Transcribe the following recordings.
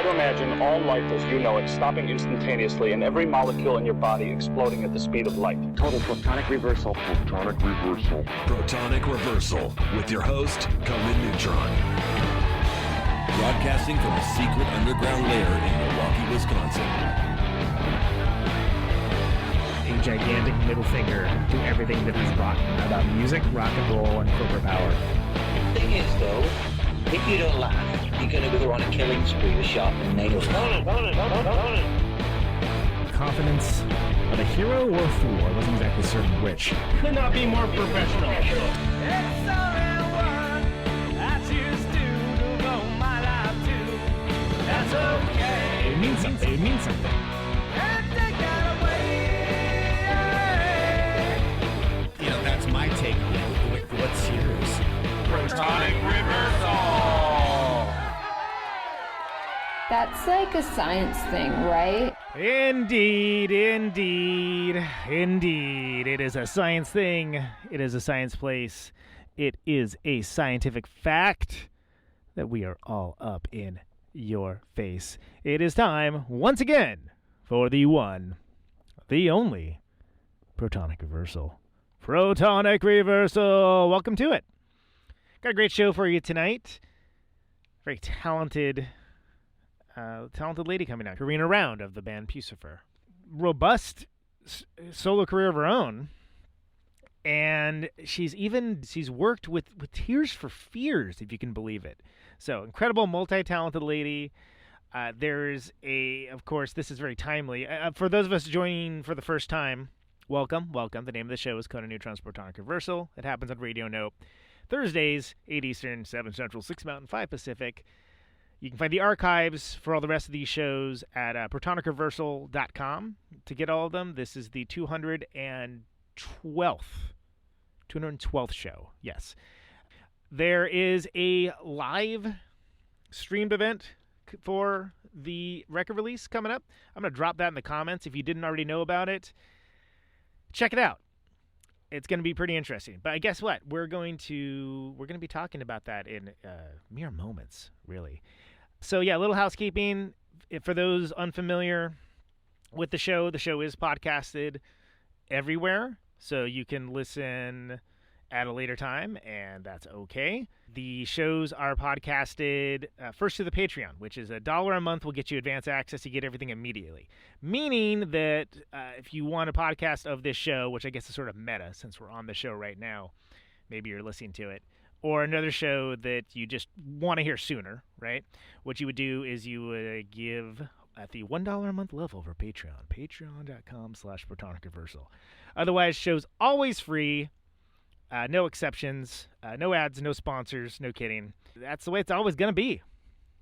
to imagine all life as you know it stopping instantaneously and every molecule in your body exploding at the speed of light. Total protonic reversal. Protonic reversal. Protonic reversal with your host, Conan Neutron. Broadcasting from a secret underground lair in Milwaukee, Wisconsin. A gigantic middle finger to everything that is rotten about music, rock and roll, and corporate power. The thing is, though, if you don't laugh, you're going to go on a killing spree with sharpened nails. Confidence of a hero or a fool. I wasn't exactly certain which. Could not be more professional. It's only one I choose to devote my life to. That's okay. It means something. It means something. And take that away. You know, that's my take. What's yours? Protonic reversal. That's like a science thing, right? Indeed. It is a science thing. It is a science place. It is a scientific fact that we are all up in your face. It is time, once again, for the one, the only, Protonic Reversal. Protonic Reversal! Welcome to it. Got a great show for you tonight. Very talented lady coming out. Carina Round of the band Puscifer. Robust solo career of her own. And she's worked with Tears for Fears, if you can believe it. So, incredible, multi-talented lady. Of course, this is very timely. For those of us joining for the first time, welcome. The name of the show is Conan Neutron's Protonic Reversal. It happens on Radio Note. Thursdays, 8 Eastern, 7 Central, 6 Mountain, 5 Pacific. You can find the archives for all the rest of these shows at protonicreversal.com to get all of them. This is the 212th show, yes. There is a live streamed event for the record release coming up. I'm going to drop that in the comments. If you didn't already know about it, check it out. It's going to be pretty interesting. But guess what? We're going to be talking about that in mere moments, really. So yeah, a little housekeeping. For those unfamiliar with the show is podcasted everywhere. So you can listen at a later time, and that's okay. The shows are podcasted first to the Patreon, which is $1 a month will get you advance access. You get everything immediately. Meaning that if you want a podcast of this show, which I guess is sort of meta since we're on the show right now, maybe you're listening to it, or another show that you just want to hear sooner, right? What you would do is you would give at the $1 a month level over Patreon, patreon.com/Protonic Reversal. Otherwise, show's always free. No exceptions, no ads, no sponsors, no kidding. That's the way it's always going to be.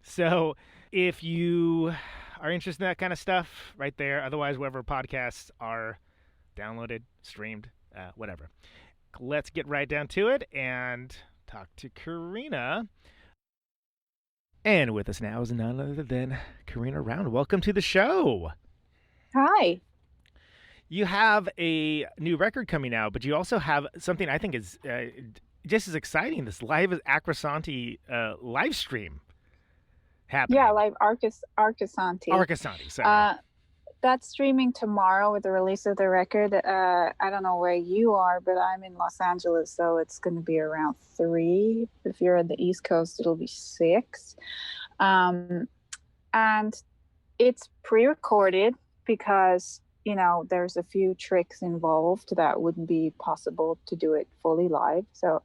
So if you are interested in that kind of stuff, right there. Otherwise, wherever podcasts are downloaded, streamed, whatever. Let's get right down to it and talk to Carina. And with us now is none other than Carina Round. Welcome to the show. Hi. You have a new record coming out, but you also have something I think is just as exciting, this live Arcosanti live stream happening. Yeah, live Arcosanti. Arcosanti, sorry. That's streaming tomorrow with the release of the record. I don't know where you are, but I'm in Los Angeles, so it's going to be around 3. If you're on the East Coast, it'll be 6. And it's pre-recorded because there's a few tricks involved that wouldn't be possible to do it fully live. So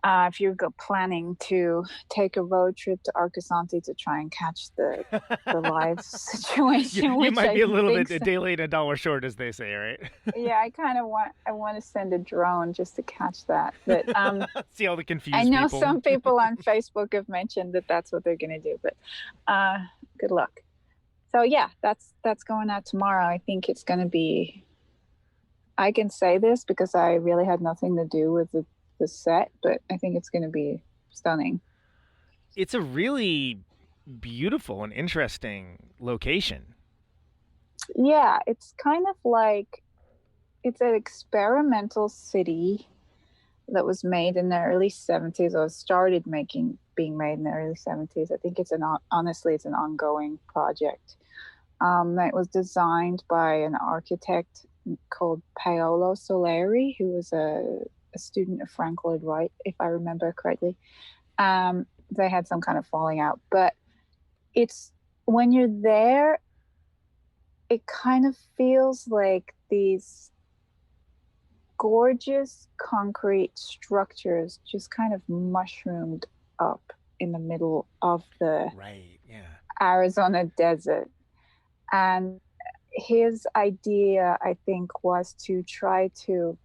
if you're planning to take a road trip to Arcosanti to try and catch the live situation, you might be a little bit a day late, $1 short, as they say, right? Yeah, I want to send a drone just to catch that. But see all the confused I know people. some people on Facebook have mentioned that that's what they're going to do, but good luck. So yeah, that's going out tomorrow. I think it's going to be, I can say this because I really had nothing to do with the set, but I think it's going to be stunning. It's a really beautiful and interesting location. Yeah, it's kind of like, it's an experimental city that was made in the early 70s, or started making being made in the early 70s. I think it's honestly it's an ongoing project. It was designed by an architect called Paolo Soleri, who was a student of Frank Lloyd Wright, if I remember correctly. They had some kind of falling out, but it's when you're there, it kind of feels like these gorgeous concrete structures just kind of mushroomed up in the middle of the Arizona desert. And his idea, I think, was to try to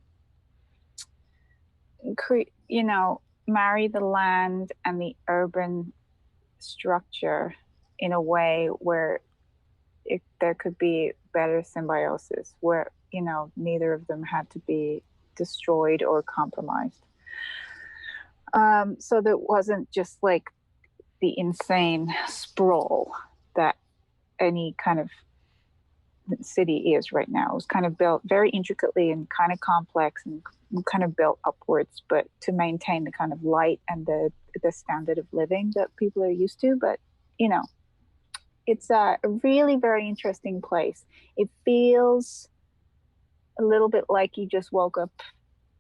marry the land and the urban structure in a way where there could be better symbiosis, where neither of them had to be destroyed or compromised. So that wasn't just like the insane sprawl that any kind of city is right now. It was kind of built very intricately and kind of complex and kind of built upwards, but to maintain the kind of light and the standard of living that people are used to. But it's a really very interesting place. It feels a little bit like you just woke up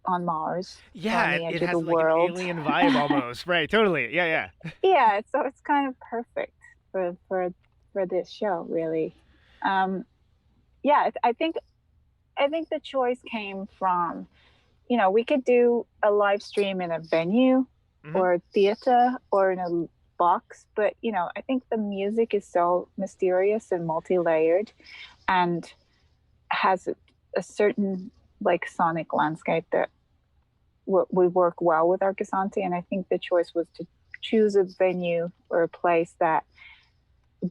on Mars. Yeah, on the edge it of has the like world. an alien vibe almost. Right, totally. Yeah. Yeah, so it's kind of perfect for this show, really. I think the choice came from, we could do a live stream in a venue or a theater or in a box, but I think the music is so mysterious and multi-layered and has a certain like sonic landscape that we work well with Arcosanti. And I think the choice was to choose a venue or a place that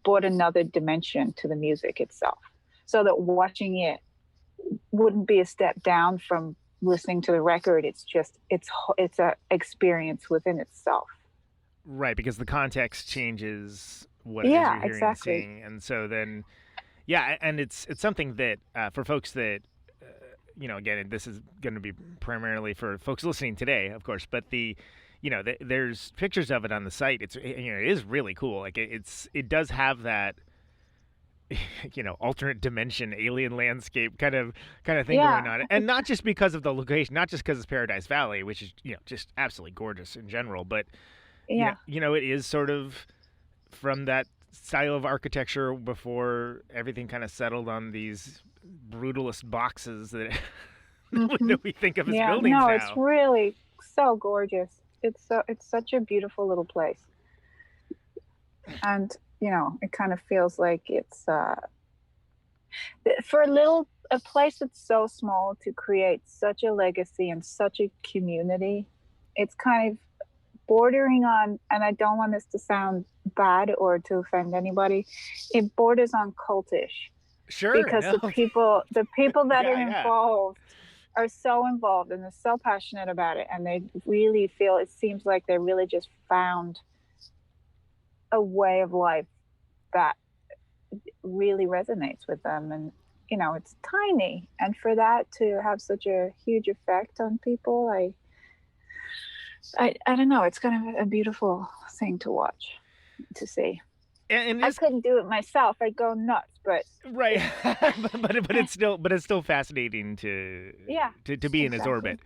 brought another dimension to the music itself, so that watching it wouldn't be a step down from listening to the record. It's a experience within itself. Right, because the context changes what it is you're hearing and seeing. And so then, and it's something that for folks that, again, this is going to be primarily for folks listening today, of course, but there's pictures of it on the site. It is really cool. Like it does have that, alternate dimension, alien landscape kind of thing going on. And not just because of the location, not just because it's Paradise Valley, which is, just absolutely gorgeous in general, but it is sort of from that style of architecture before everything kind of settled on these brutalist boxes that, that we think of as buildings now. It's really so gorgeous. It's such a beautiful little place. And, it kind of feels like it's for a place that's so small to create such a legacy and such a community. It's kind of bordering on, and I don't want this to sound bad or to offend anybody, it borders on cultish. Sure. Because the people that are involved are so involved and they're so passionate about it, and they really feel, it seems like they really just found a way of life that really resonates with them. And it's tiny, and for that to have such a huge effect on people, I don't know, it's kind of a beautiful thing to watch, to see. And I couldn't do it myself. I'd go nuts, but right. but it's still fascinating to be in his orbit.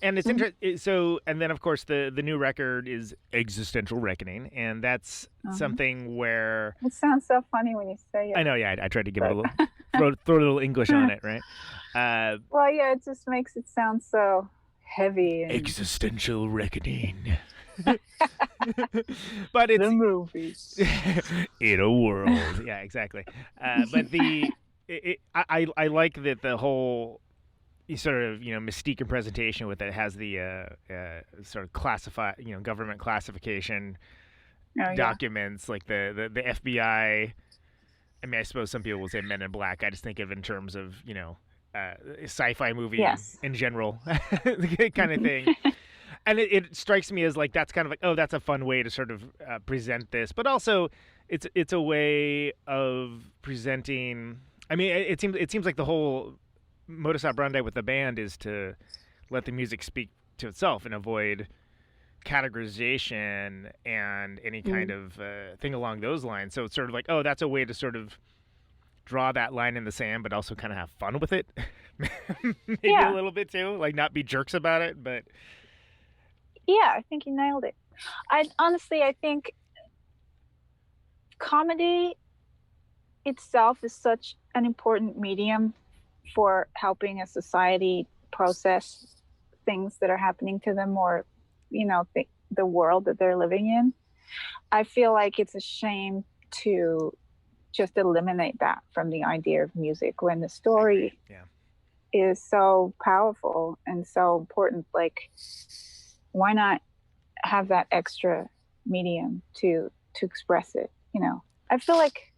And it's interesting. So, and then of course the new record is Existential Reckoning, and that's something where it sounds so funny when you say it. I know, I tried to give it a little throw a little English on it, right? It just makes it sound so heavy. And... Existential Reckoning. But it's the movies in a world. Yeah, exactly. But I like that the whole sort of mystique and presentation with it has the sort of government classification documents, like the FBI. I mean, I suppose some people will say Men in Black. I just think of it in terms of sci-fi movie in general kind of thing. And it strikes me as like that's kind of like, oh, that's a fun way to sort of present this, but also it's a way of presenting. I mean, it seems like the whole modus operandi with the band is to let the music speak to itself and avoid categorization and any kind of thing along those lines. So it's sort of like, oh, that's a way to sort of draw that line in the sand, but also kind of have fun with it. Maybe a little bit too, like not be jerks about it, but yeah, I think you nailed it. I think comedy itself is such an important medium for helping a society process things that are happening to them, or the world that they're living in. I feel like it's a shame to just eliminate that from the idea of music when the story is so powerful and so important. Like, why not have that extra medium to express it? I feel like,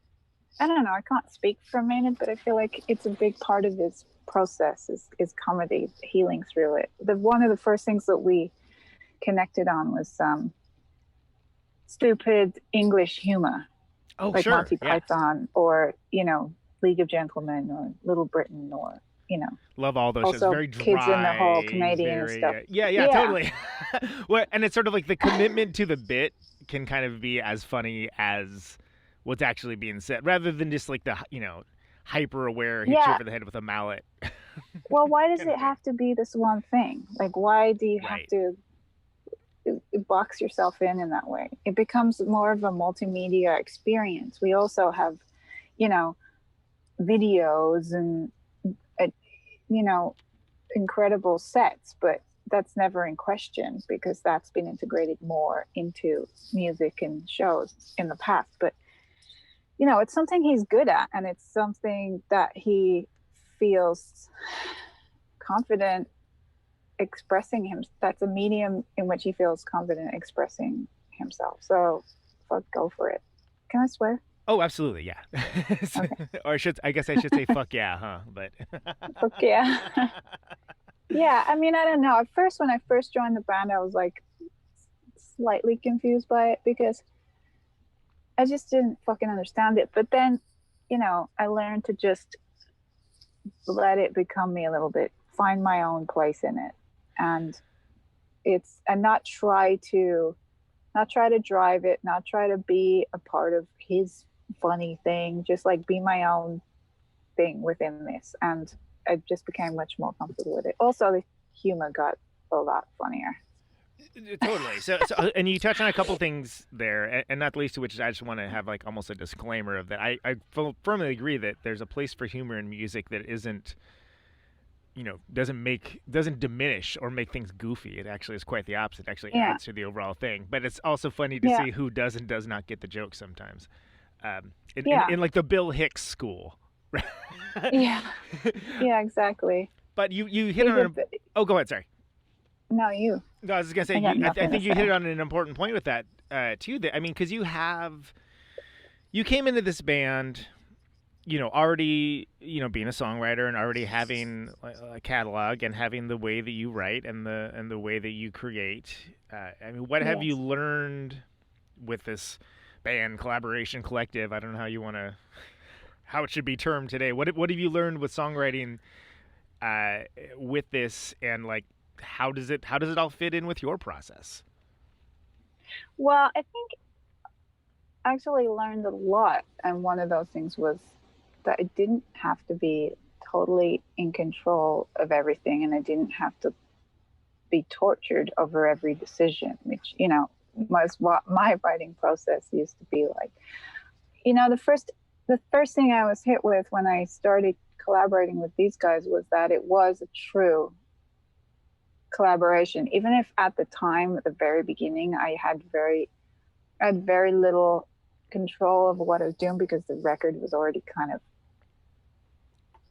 I don't know, I can't speak for a minute, but I feel like it's a big part of this process is comedy, healing through it. One of the first things that we connected on was stupid English humor. Like sure. Monty Python, or League of Gentlemen, or Little Britain, or love all those also shows. Very dry, Kids in the Hall, Canadian stuff. Yeah, totally. Well, and it's sort of like the commitment to the bit can kind of be as funny as what's actually being said, rather than just like the hyper aware hit you over the head with a mallet. Well, why does it have to be this one thing? Like, why do you have to box yourself in that way? It becomes more of a multimedia experience. We also have videos and incredible sets, but that's never in question because that's been integrated more into music and shows in the past. But it's something he's good at, and it's something that he feels confident expressing him. That's a medium in which he feels confident expressing himself. So fuck, go for it. Can I swear? Oh, absolutely, yeah. Okay. Or I guess I should say fuck yeah, huh? But fuck yeah. Yeah, I mean, I don't know. At first, when I first joined the band, I was like slightly confused by it because I just didn't fucking understand it. But then, I learned to just let it become me a little bit, find my own place in it. And not try to drive it, not try to be a part of his funny thing, just like be my own thing within this. And I just became much more comfortable with it. Also, the humor got a lot funnier. Totally. So, and you touched on a couple things there, and not the least of which is I just want to have like almost a disclaimer of that. I firmly agree that there's a place for humor in music that isn't, doesn't diminish or make things goofy. It actually is quite the opposite. It actually adds to the overall thing. But it's also funny to see who does and does not get the joke sometimes. In like the Bill Hicks school. Yeah, exactly. But you hit on oh, go ahead. Sorry. No, you. No, I was just gonna say. I think you hit on an important point with that too. That because you came into this band, already being a songwriter and already having a catalog and having the way that you write and the way that you create. I mean, what have you learned with this band collaboration collective? I don't know how it should be termed today. What have you learned with songwriting with this, and like how does it all fit in with your process? Well, I think I actually learned a lot, and one of those things was that I didn't have to be totally in control of everything, and I didn't have to be tortured over every decision, which was what my writing process used to be like. The first thing I was hit with when I started collaborating with these guys was that it was a true collaboration. Even if at the time, at the very beginning, I had very little control of what I was doing because the record was already kind of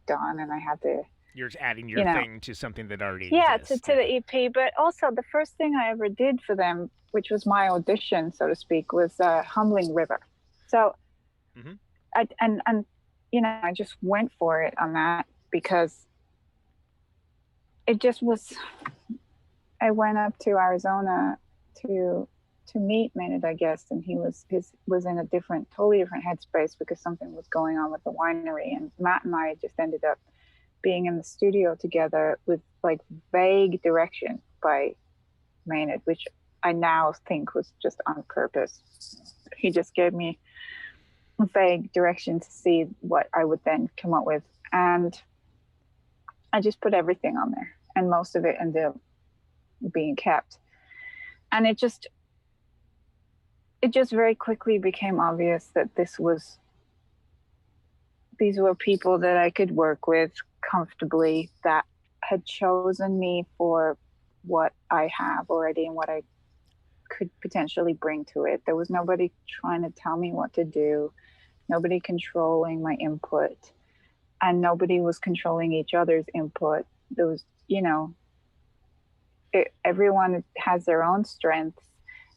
done, and I had to. You're just adding your thing to something that already exists. to the EP. But also, the first thing I ever did for them, which was my audition, so to speak, was Humbling River. So, I just went for it on that because it just was. I went up to Arizona to meet Maynard, I guess, and he was in a totally different headspace because something was going on with the winery, and Matt and I just ended up being in the studio together with like vague direction by Maynard, which I now think was just on purpose. He just gave me a vague direction to see what I would then come up with. And I just put everything on there, and most of it ended up being kept. And it just very quickly became obvious that these were people that I could work with comfortably, that had chosen me for what I have already and what I could potentially bring to it. There was nobody trying to tell me what to do, nobody controlling my input, and nobody was controlling each other's input. There was, everyone has their own strengths,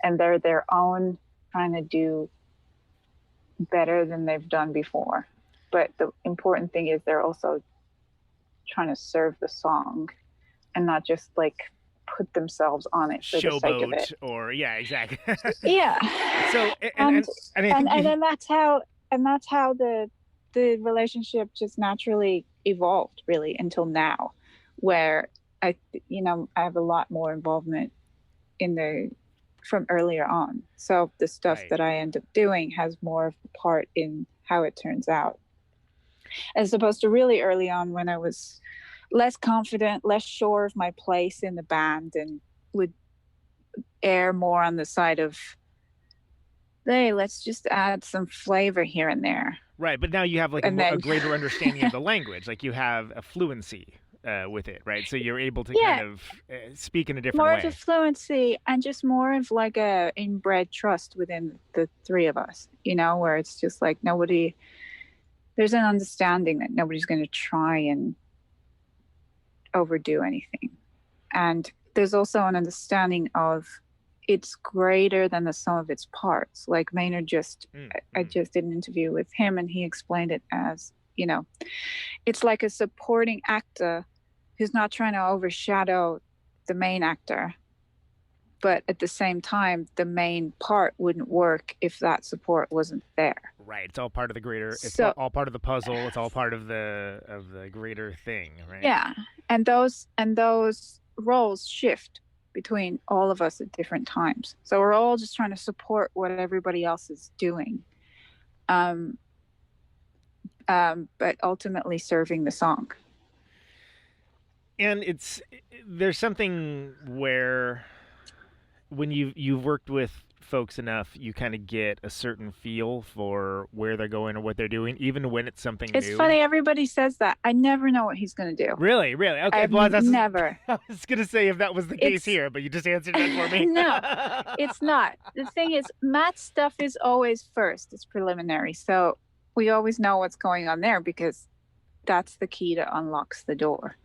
and they're their own trying to do better than they've done before. But the important thing is they're also trying to serve the song and not just like put themselves on it for the sake of it. Or exactly. Yeah. So and then that's how the relationship just naturally evolved, really, until now, where I have a lot more involvement from earlier on. So the stuff that I end up doing has more of a part in how it turns out, as opposed to really early on when I was less confident, less sure of my place in the band, and would err more on the side of, hey, let's just add some flavor here and there. Right, but now you have like a greater understanding of the language. Like you have a fluency with it, right? So you're able to kind of speak in a different way. More of a fluency, and just more of like a inbred trust within the three of us, where it's just like there's an understanding that nobody's going to try and overdo anything. And there's also an understanding of it's greater than the sum of its parts. Like Maynard I just did an interview with him, and he explained it as, it's like a supporting actor who's not trying to overshadow the main actor. But at the same time, the main part wouldn't work if that support wasn't there. Right. It's all part of the greater. It's all part of the puzzle. It's all part of the greater thing, right? Yeah, and those roles shift between all of us at different times. So we're all just trying to support what everybody else is doing, but ultimately serving the song. And there's something where when you've worked with folks enough, you kind of get a certain feel for where they're going or what they're doing, even when it's something new. It's funny, everybody says that. I never know what he's going to do. Really? Okay. Never. I was going to say if that was the case here, but you just answered that for me. No, it's not. The thing is, Matt's stuff is always first. It's preliminary. So we always know what's going on there because that's the key that unlocks the door.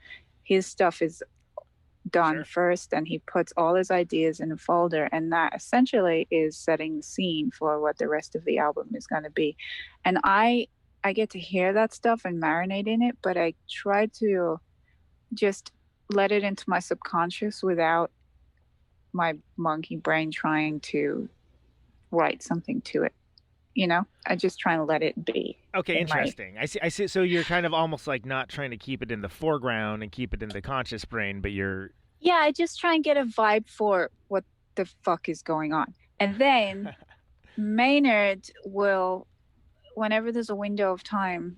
His stuff is done first, and he puts all his ideas in a folder, and that essentially is setting the scene for what the rest of the album is going to be. And I get to hear that stuff and marinate in it, but I try to just let it into my subconscious without my monkey brain trying to write something to it. I just try and let it be. Okay, interesting. I see. So you're kind of almost like not trying to keep it in the foreground and keep it in the conscious brain, but you're... Yeah, I just try and get a vibe for what the fuck is going on. And then Maynard will, whenever there's a window of time,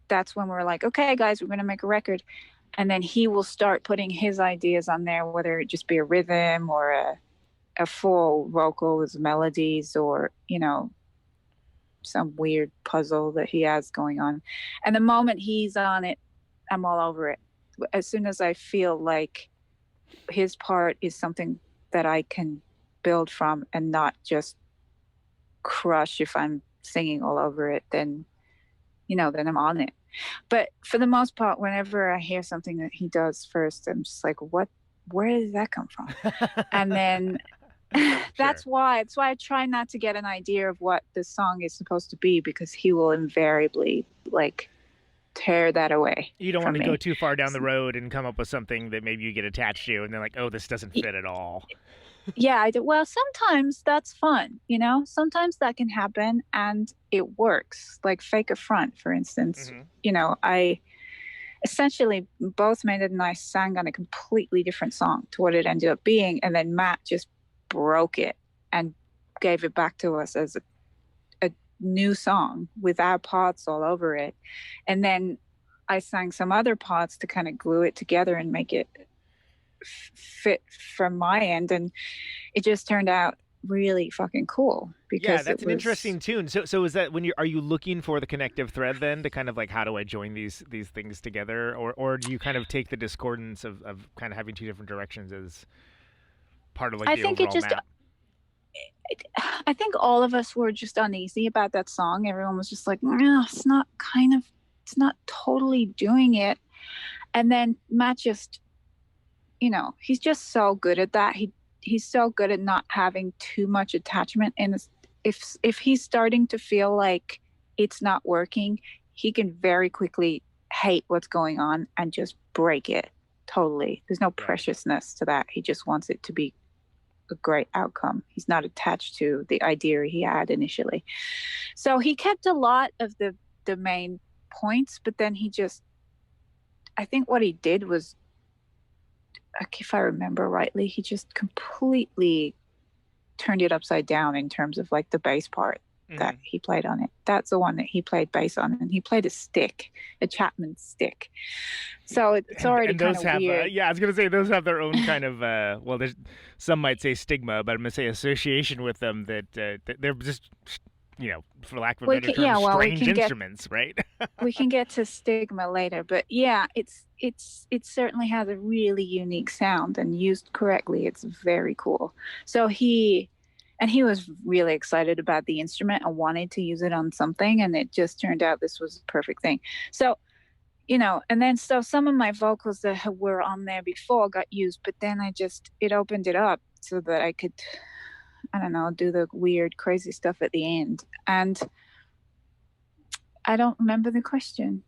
that's when we're like, okay, guys, we're going to make a record. And then he will start putting his ideas on there, whether it just be a rhythm or a full vocal with melodies or, some weird puzzle that he has going on. And the moment he's on it, I'm all over it. As soon as I feel like his part is something that I can build from and not just crush if I'm singing all over it, then I'm on it. But for the most part, whenever I hear something that he does first, I'm just like, where did that come from? And then that's why I try not to get an idea of what the song is supposed to be, because he will invariably tear that away. You don't want to go too far down the road and come up with something that maybe you get attached to and they're like, oh, this doesn't fit at all. Yeah, I do. Well, sometimes that's fun, sometimes that can happen and it works, like Fake Affront, for instance. essentially both Maynard and I sang on a completely different song to what it ended up being, and then Matt just broke it and gave it back to us as a new song with our parts all over it. And then I sang some other parts to kind of glue it together and make it fit from my end, and it just turned out really fucking cool. Because that's an interesting tune. So is that are you looking for the connective thread then to kind of like, how do I join these things together, or do you kind of take the discordance of kind of having two different directions as part of like the overall map? I think all of us were just uneasy about that song. Everyone was just like, no, it's not totally doing it. And then Matt just, he's just so good at that. He's so good at not having too much attachment. And if he's starting to feel like it's not working, he can very quickly hate what's going on and just break it totally. There's no preciousness to that. He just wants it to be a great outcome. He's not attached to the idea he had initially. So he kept a lot of the main points, but then I think what he did was, if I remember rightly, he just completely turned it upside down in terms of like the bass part that he played on it. That's the one that he played bass on, and he played a Chapman stick. So it's already kind of weird. I was gonna say those have their own kind of there's some might say stigma, but I'm gonna say association with them that they're just, for lack of a better term, strange instruments, right? We can get to stigma later, but yeah, it certainly has a really unique sound, and used correctly, it's very cool. So he was really excited about the instrument and wanted to use it on something, and it just turned out this was the perfect thing. So, and then so some of my vocals that were on there before got used, but then it opened it up so that I could, I don't know, do the weird, crazy stuff at the end. And I don't remember the question.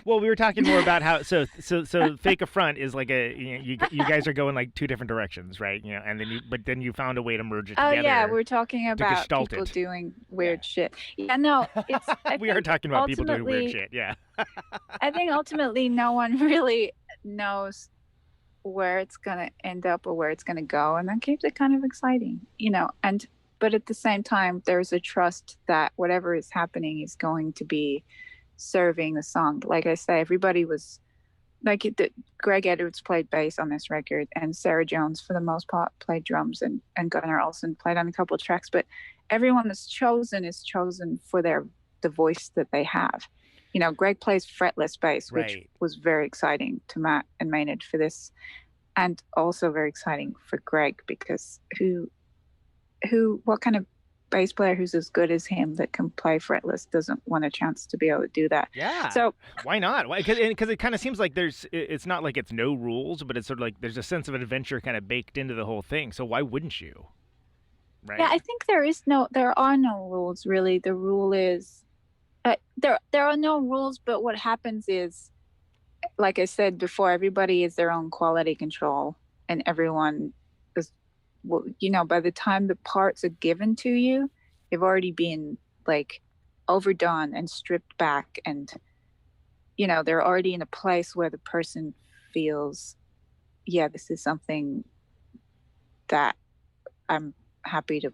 Well, we were talking more about how so Fake Affront is like you guys are going like two different directions, right? And then you found a way to merge it together. Oh yeah, we're talking about people doing weird shit. Yeah, no, we are talking about people doing weird shit. Yeah. I think ultimately no one really knows where it's gonna end up or where it's gonna go, and that keeps it kind of exciting, but at the same time, there's a trust that whatever is happening is going to be serving the song. Like I say, everybody was like Greg Edwards played bass on this record, and Sarah Jones for the most part played drums, and Gunnar Olsen played on a couple of tracks, but everyone that's chosen is chosen for the voice that they have. Greg plays fretless bass, which was very exciting to Matt and Maynard for this, and also very exciting for Greg, because what kind of bass player who's as good as him that can play fretless doesn't want a chance to be able to do that? Yeah. So why not? Because it kind of seems like it's not like it's no rules, but it's sort of like there's a sense of adventure kind of baked into the whole thing. So why wouldn't you? Right. Yeah, I think there are no rules really. The rule is there are no rules, but what happens is, like I said before, everybody is their own quality control, and everyone is, by the time the parts are given to you, they've already been like overdone and stripped back, and they're already in a place where the person feels, yeah, this is something that I'm happy to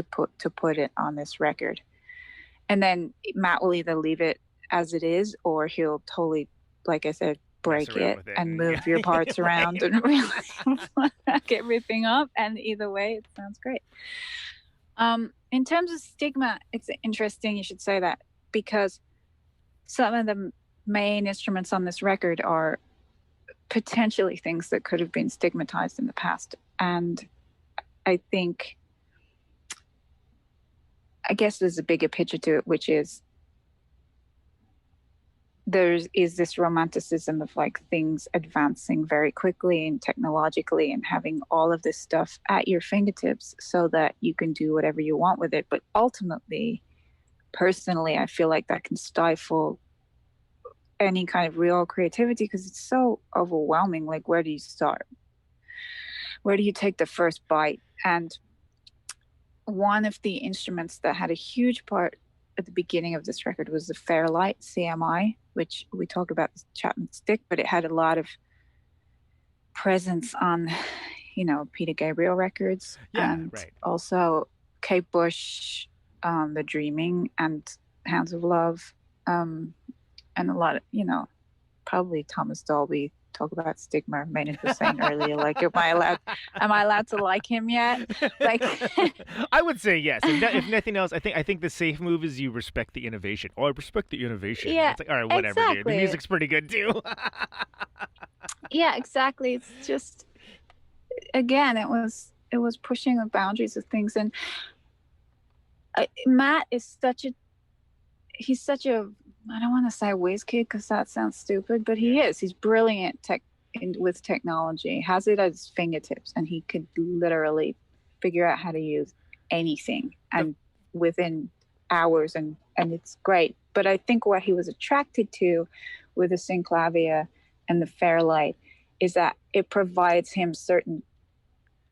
put it on this record. And then Matt will either leave it as it is, or he'll totally, like I said, break it and move your parts around and really fuck everything up. And either way, it sounds great. In terms of stigma, it's interesting you should say that, because some of the main instruments on this record are potentially things that could have been stigmatized in the past. And I guess there's a bigger picture to it, which is there is this romanticism of like things advancing very quickly and technologically and having all of this stuff at your fingertips so that you can do whatever you want with it. But ultimately, personally, I feel like that can stifle any kind of real creativity because it's so overwhelming. Like, where do you start? Where do you take the first bite? And one of the instruments that had a huge part at the beginning of this record was the Fairlights CMI, which we talk about the Chapman Stick, but it had a lot of presence on, Peter Gabriel records, and also Kate Bush, The Dreaming, and Hounds of Love, and a lot of, probably Thomas Dolby. Talk about stigma. Maynard was saying earlier, like, am I allowed to like him yet? Like, I would say yes. And if nothing else, I think the safe move is you respect the innovation. Oh, I respect the innovation. Yeah, it's like, all right, whatever, exactly. dude. The music's pretty good too. Yeah, exactly. It's just, again, it was pushing the boundaries of things, and Matt is he's such a, I don't want to say whiz kid because that sounds stupid, but he is. He's brilliant with technology, has it at his fingertips, and he could literally figure out how to use anything and within hours, and it's great. But I think what he was attracted to with the synclavier and the Fairlight is that it provides him certain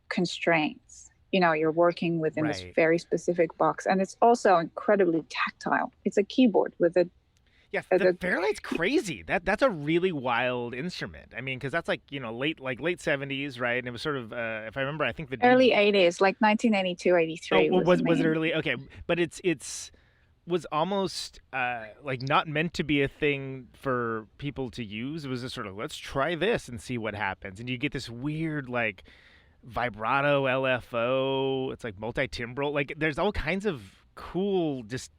constraints. You're working within this very specific box, and it's also incredibly tactile. It's a keyboard with a Yeah, the Fairlight's crazy. That's a really wild instrument. I mean, because that's like late 70s, right? And it was sort of, if I remember, I think the early 80s, like 1982, 83. Oh, was it early? Okay, but it's was almost like not meant to be a thing for people to use. It was just sort of, let's try this and see what happens, and you get this weird like vibrato LFO. It's like multi-timbral. Like there's all kinds of cool, just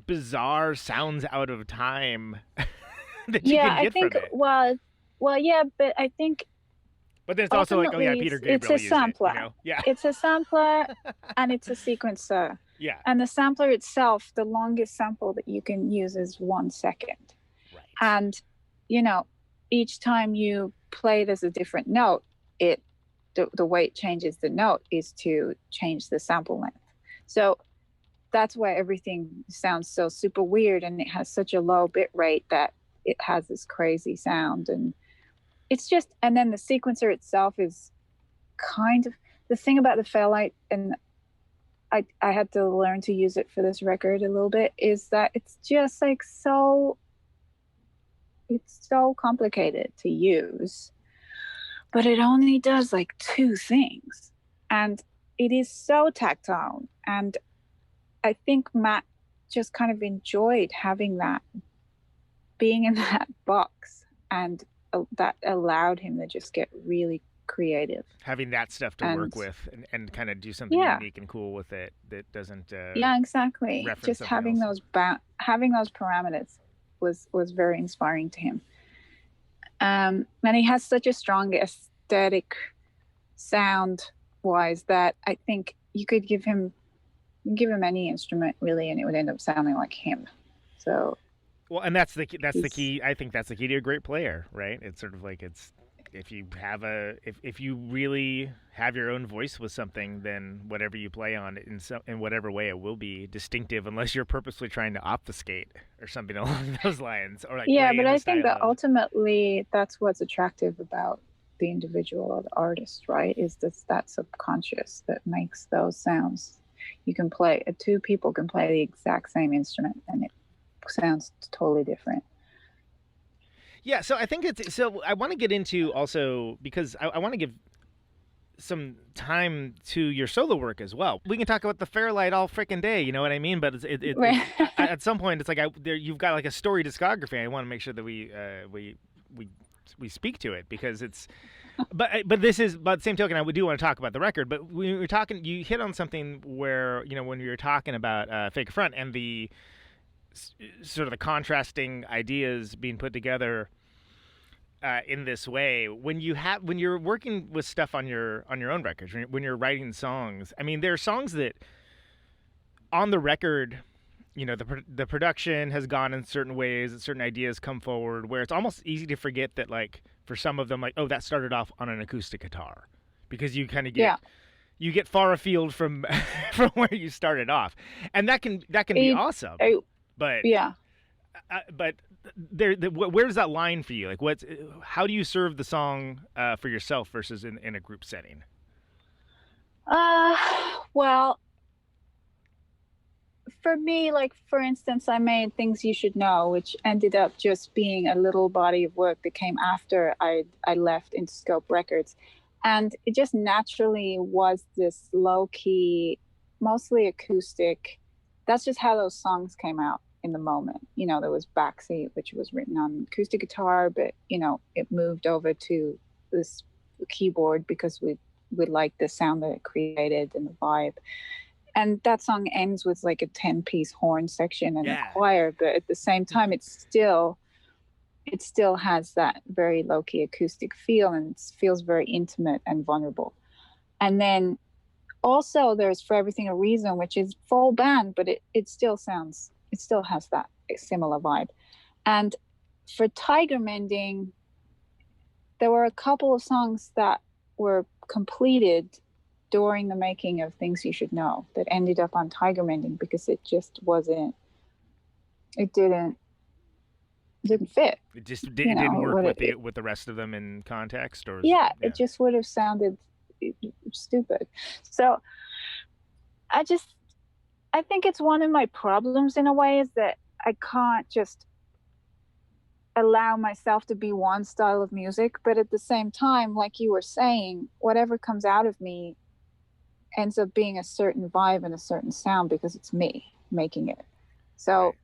bizarre sounds out of time that you can get from it. Well, yeah, but I think. But then it's also like, oh yeah, Peter Gabriel. It's a sampler. Yeah. It's a sampler, and it's a sequencer. Yeah. And the sampler itself, the longest sample that you can use is 1 second. Right. And each time you play it as a different note, the way it changes the note is to change the sample length. So that's why everything sounds so super weird, and it has such a low bit rate that it has this crazy sound. And it's just, and then the sequencer itself is kind of the thing about the Fairlight, and I had to learn to use it for this record a little bit, is that it's just like it's so complicated to use, but it only does like 2 things, and it is so tactile. And I think Matt just kind of enjoyed having that, being in that box, and that allowed him to just get really creative. Having that stuff to work with and kind of do something unique and cool with it that doesn't. Exactly. Just having those parameters was very inspiring to him. And he has such a strong aesthetic sound-wise that I think you could give him any instrument really, and it would end up sounding like him. So. Well, and that's the key. I think that's the key to a great player, right? It's sort of like if you really have your own voice with something, then whatever you play on in whatever way it will be distinctive, unless you're purposely trying to obfuscate or something along those lines. Or like but I think that ultimately that's what's attractive about the individual or the artist, right? Is that subconscious that makes those sounds. You can play, 2 people can play the exact same instrument, and it sounds totally different. Yeah, so I think so I want to get into also, because I want to give some time to your solo work as well. We can talk about the Fairlight all freaking day, you know what I mean? But at some point, it's like you've got like a story discography. I want to make sure that we speak to it, because it's. But this is, by the same token, I do want to talk about the record. But when we were talking, you hit on something where when we were talking about Fake Affront and the sort of the contrasting ideas being put together in this way. When you're working with stuff on your own records, when you're writing songs, I mean, there are songs that on the record, the production has gone in certain ways, and certain ideas come forward where it's almost easy to forget that, like, for some of them, like, oh, that started off on an acoustic guitar, because you kind of get you get far afield from from where you started off, and that can be awesome. But but where does that line for you? Like, how do you serve the song for yourself versus in a group setting? Well, for me, like, for instance, I made Things You Should Know, which ended up just being a little body of work that came after I left Interscope Records. And it just naturally was this low-key, mostly acoustic. That's just how those songs came out in the moment. You know, there was Backseat, which was written on acoustic guitar, but, you know, it moved over to this keyboard because we liked the sound that it created and the vibe. And that song ends with like a 10-piece horn section and a choir, but at the same time, it still has that very low-key acoustic feel, and it feels very intimate and vulnerable. And then also there's For Everything a Reason, which is full band, but it still has that similar vibe. And for Tiger Mending, there were a couple of songs that were completed during the making of Things You Should Know that ended up on Tiger Mending because it just wasn't, it didn't fit. It just didn't work with the rest of them in context, or it just would have sounded stupid. So I think it's one of my problems in a way, is that I can't just allow myself to be one style of music, but at the same time, like you were saying, whatever comes out of me ends up being a certain vibe and a certain sound because it's me making it. So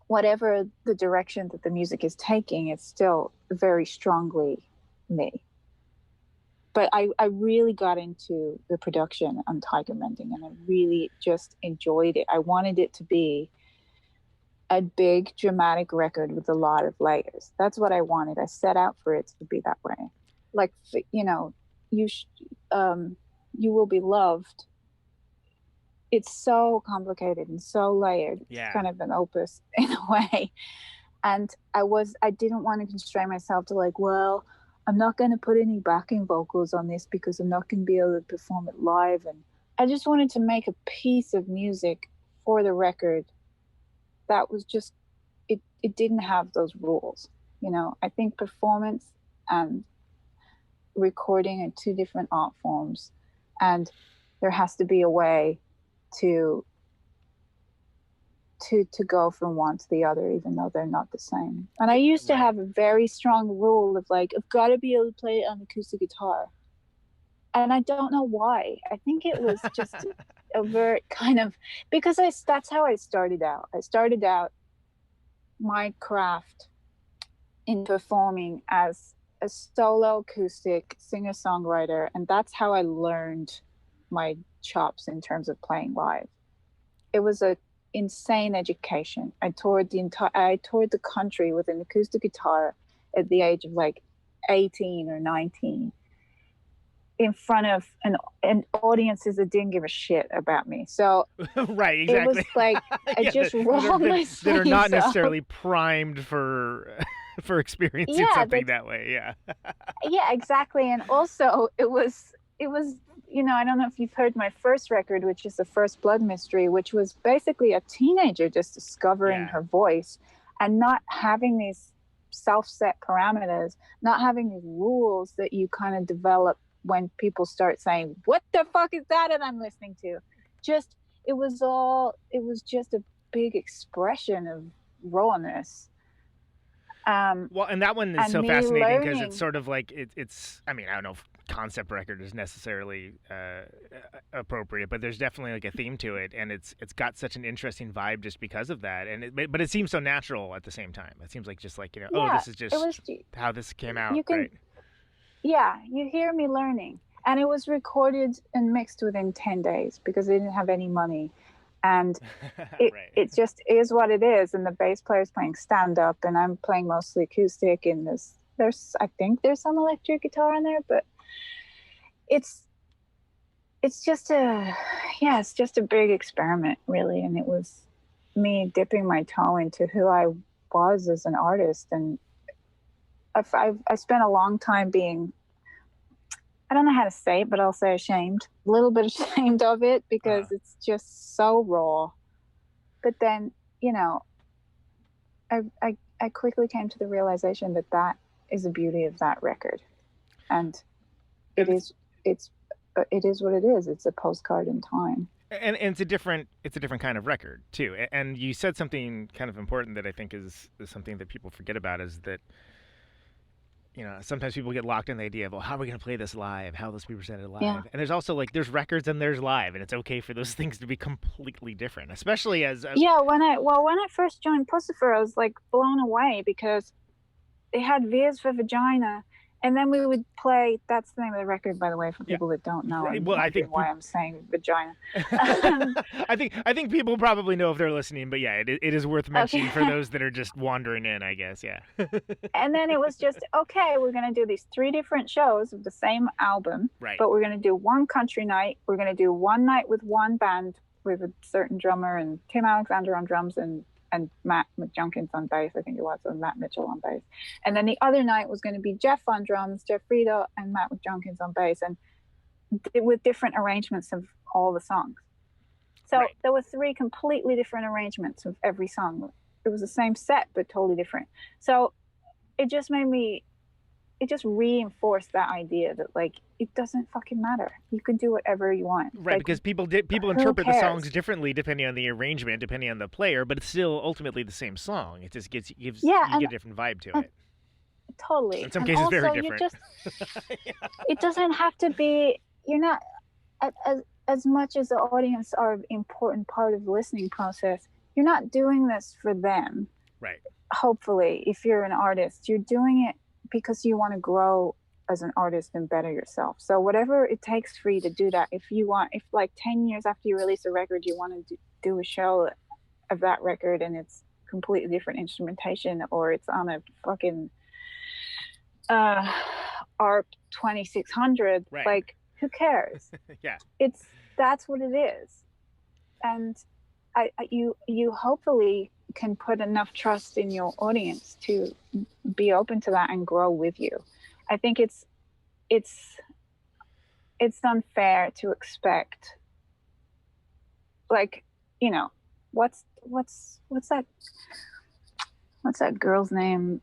whatever the direction that the music is taking, it's still very strongly me. But I really got into the production on Tiger Mending, and I really just enjoyed it. I wanted it to be a big dramatic record with a lot of layers. That's what I wanted. I set out for it to be that way. Like, you know, You Will Be Loved. It's so complicated and so layered. It's kind of an opus in a way. And I didn't want to constrain myself to like, well, I'm not going to put any backing vocals on this because I'm not going to be able to perform it live. And I just wanted to make a piece of music for the record that was just, it didn't have those rules. You know, I think performance and recording are two different art forms, and there has to be a way to go from one to the other, even though they're not the same. And I used to have a very strong rule of like, I've got to be able to play it on acoustic guitar. And I don't know why. I think it was just a very kind of, because that's how I started out. I started out my craft in performing as a solo acoustic singer-songwriter, and that's how I learned my chops in terms of playing live. It was a insane education. I toured the country with an acoustic guitar at the age of like 18 or 19 in front of an audiences that didn't give a shit about me. So right, exactly. It was like I just rolled my sleeves that are not necessarily up. primed for experiencing something that way. Yeah, exactly. And also it was, you know, I don't know if you've heard my first record, which is The First Blood Mystery, which was basically a teenager just discovering her voice and not having these self-set parameters, not having these rules that you kind of develop when people start saying, what the fuck is that that I'm listening to? It was just a big expression of rawness. Well, and that one is so fascinating because it's sort of like it's. I mean, I don't know if concept record is necessarily appropriate, but there's definitely like a theme to it, and it's got such an interesting vibe just because of that. And but it seems so natural at the same time. It seems like just like, you know, this is just how this came out, right? Yeah, you hear me learning, and it was recorded and mixed within 10 days because they didn't have any money. And it just is what it is. And the bass player's playing stand-up, and I'm playing mostly acoustic. And I think there's some electric guitar in there, but it's just a big experiment, really. And it was me dipping my toe into who I was as an artist. And I spent a long time being, I don't know how to say it, but I'll say ashamed. A little bit ashamed of it because it's just so raw. But then, you know, I quickly came to the realization that is the beauty of that record. And it is what it is. It's a postcard in time. And it's a different kind of record too. And you said something kind of important that I think is something that people forget about, is that, you know, sometimes people get locked in the idea of, well, how are we going to play this live? How will this be presented live? Yeah. And there's also like, there's records and there's live, and it's okay for those things to be completely different, especially as yeah. When I first joined Puscifer, I was like blown away because they had Vias for Vagina, and then we would play. That's the name of the record, by the way, for people that don't know. Right. Well, I think why I'm saying vagina. I think people probably know if they're listening, but yeah, it is worth mentioning for those that are just wandering in, I guess. Yeah. And then it was just, okay, we're going to do these 3 different shows of the same album, right? But we're going to do one country night. We're going to do one night with one band with a certain drummer and Tim Alexander on drums and Matt McJunkins on bass, I think it was, or Matt Mitchell on bass. And then the other night was going to be Jeff on drums, Jeff Frieda, and Matt McJunkins on bass, and with different arrangements of all the songs. So There were 3 completely different arrangements of every song. It was the same set, but totally different. So it just reinforced that idea that, like, it doesn't fucking matter. You can do whatever you want. Right, like, because people interpret the songs differently depending on the arrangement, depending on the player, but it's still ultimately the same song. It just gives you get a different vibe to it. Totally. In some cases, also, very different. It doesn't have to be. You're not as much as the audience are an important part of the listening process. You're not doing this for them. Right. Hopefully, if you're an artist, you're doing it because you want to grow as an artist and better yourself. So whatever it takes for you to do that, if like 10 years after you release a record, you want to do a show of that record and it's completely different instrumentation, or it's on a fucking ARP 2600, right. Like, who cares? Yeah. That's what it is. And you hopefully can put enough trust in your audience to be open to that and grow with you. I think it's unfair to expect, like, you know, what's that girl's name?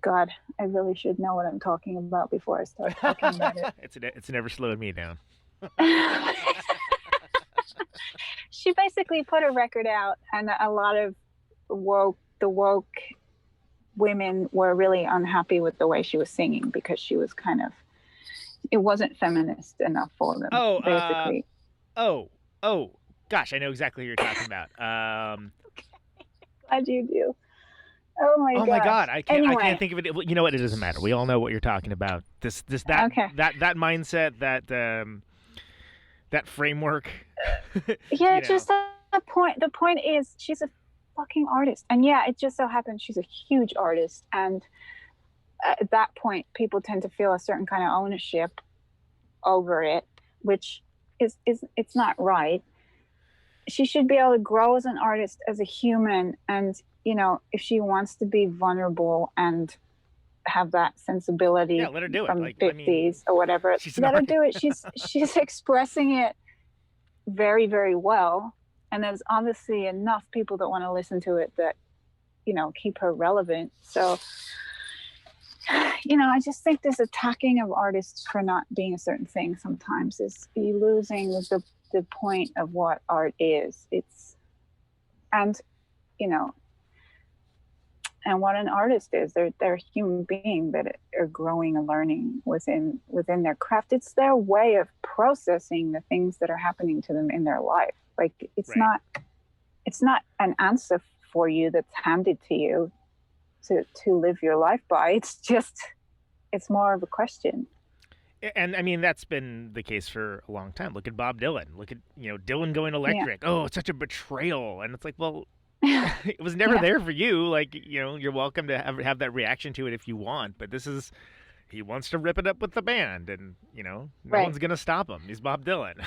God, I really should know what I'm talking about before I start talking about it. It's never slowed me down. She basically put a record out, and a lot of the woke women were really unhappy with the way she was singing because she was it wasn't feminist enough for them. Oh, basically. Gosh, I know exactly who you're talking about. Glad you do. Oh my God! I can't think of it. You know what? It doesn't matter. We all know what you're talking about. That mindset, that framework. Yeah, just that point. The point is, she's a fucking artist, and yeah, it just so happens she's a huge artist, and at that point, people tend to feel a certain kind of ownership over it, which is it's not right. She should be able to grow as an artist, as a human, and, you know, if she wants to be vulnerable and have that sensibility, let her do it. From the 50s or whatever, let her do it. She's expressing it very, very well, and there's obviously enough people that want to listen to it that, you know, keep her relevant. So, you know, I just think this attacking of artists for not being a certain thing sometimes is you losing the point of what art is. And you know, and what an artist is. They're a human being that are growing and learning within their craft. It's their way of processing the things that are happening to them in their life. Like, it's not an answer for you that's handed to you to live your life by. It's more of a question. And I mean, that's been the case for a long time. Look at Bob Dylan. Look at, you know, Dylan going electric. Yeah. Oh, it's such a betrayal. And it's like, well, it was never there for you. Like, you know, you're welcome to have that reaction to it if you want. But he wants to rip it up with the band, and, you know, no one's gonna stop him. He's Bob Dylan.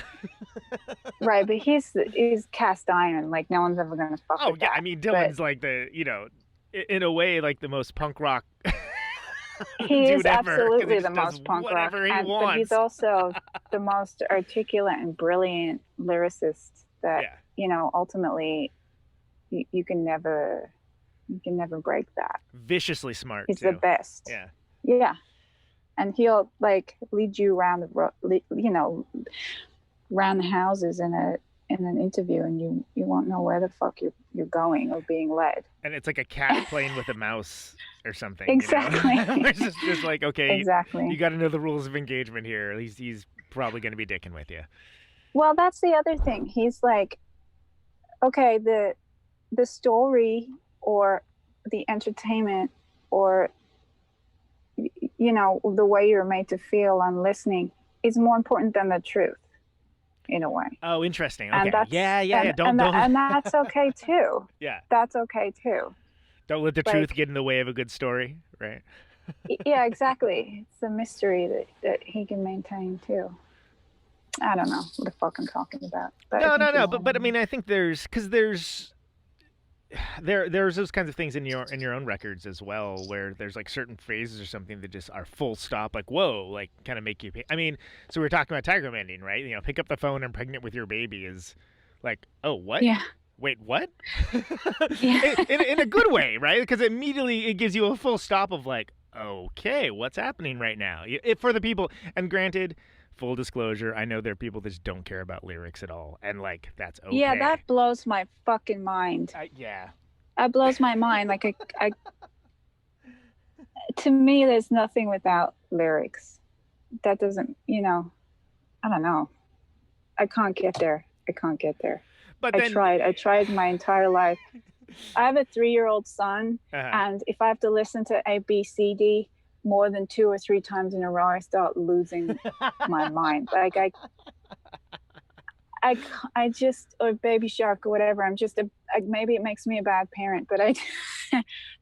Right, but he's cast iron. Like, no one's ever gonna fuck with that. I mean, Dylan's like the, you know, in a way, like the most punk rock. He is absolutely the most punk rock, but he's also the most articulate and brilliant lyricist that, you know, ultimately you can never break that. Viciously smart. He's too. The best. Yeah, and he'll, like, lead you around the, you know, around the houses in in an interview and you won't know where the fuck you're going or being led. And it's like a cat playing with a mouse or something. Exactly. You know? It's just like, okay, exactly. you got to know the rules of engagement here. He's probably going to be dicking with you. Well, that's the other thing. He's like, okay, the story or the entertainment or, you know, the way you're made to feel on listening is more important than the truth, in a way. Oh, interesting. And Okay. Yeah. Don't. And that's okay too. Yeah. That's okay too. Don't let the truth get in the way of a good story, right? Yeah, exactly. It's a mystery that he can maintain too. I don't know what the fuck I'm talking about. But No. But I mean, I think there's those kinds of things in your own records as well, where there's like certain phrases or something that just are full stop, like whoa, like kind of make you pay. I mean, so we were talking about Tiger Mending, right? You know, pick up the phone, I'm pregnant with your baby is like, oh, what? Yeah. Wait, what? Yeah. in a good way, right? Because immediately it gives you a full stop of like, okay, what's happening right now? For the people, and granted, full disclosure, I know there are people that just don't care about lyrics at all, and like that's okay. Yeah, that blows my fucking mind. Yeah, that blows my mind. Like I to me, there's nothing without lyrics. That doesn't, you know, I don't know. I can't get there. But then, I tried my entire life. I have a 3-year-old son, and if I have to listen to A, B, C, D more than 2 or 3 times in a row, I start losing my mind. Like I just, or Baby Shark or whatever. I'm just maybe it makes me a bad parent, but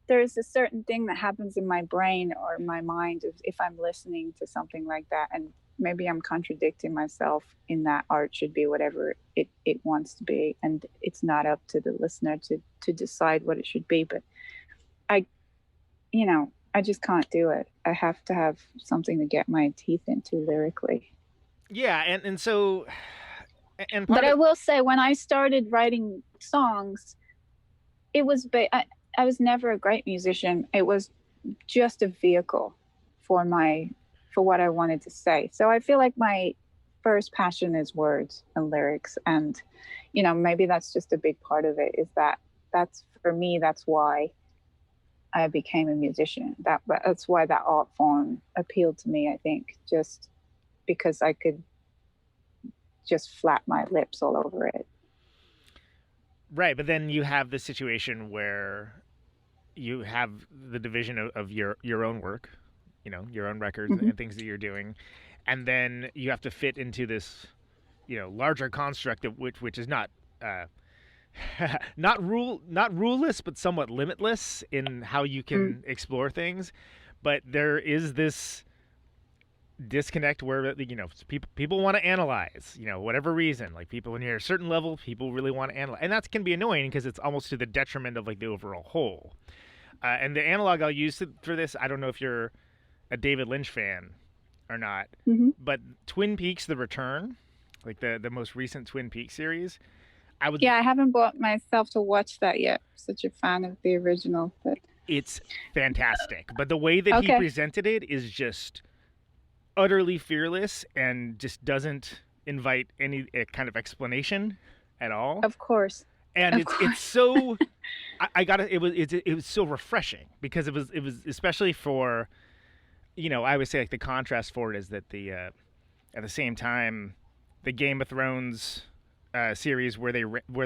there's a certain thing that happens in my brain or my mind if I'm listening to something like that, and maybe I'm contradicting myself in that art should be whatever it wants to be, and it's not up to the listener to decide what it should be. But I just can't do it. I have to have something to get my teeth into lyrically. Yeah, and so, but I will say, when I started writing songs, it was I was never a great musician. It was just a vehicle for what I wanted to say. So I feel like my first passion is words and lyrics, and maybe that's just a big part of it. Is that's for me. That's why I became a musician. That's why that art form appealed to me, I think, just because I could just flap my lips all over it. Right, but then you have the situation where you have the division of your own work, your own records and things that you're doing, and then you have to fit into this, larger construct of which is not not ruleless, but somewhat limitless in how you can explore things. But there is this disconnect where people want to analyze, whatever reason. Like people, when you're at a certain level, people really want to analyze, and that can be annoying because it's almost to the detriment of like the overall whole. And the analog I'll use for this, I don't know if you're a David Lynch fan or not, but Twin Peaks: The Return, like the most recent Twin Peaks series. I haven't brought myself to watch that yet. Such a fan of the original, but it's fantastic. But the way that he presented it is just utterly fearless and just doesn't invite any kind of explanation at all. Of course. And it's so it was so refreshing because it was especially for I always say like the contrast for it is that the at the same time the Game of Thrones series where the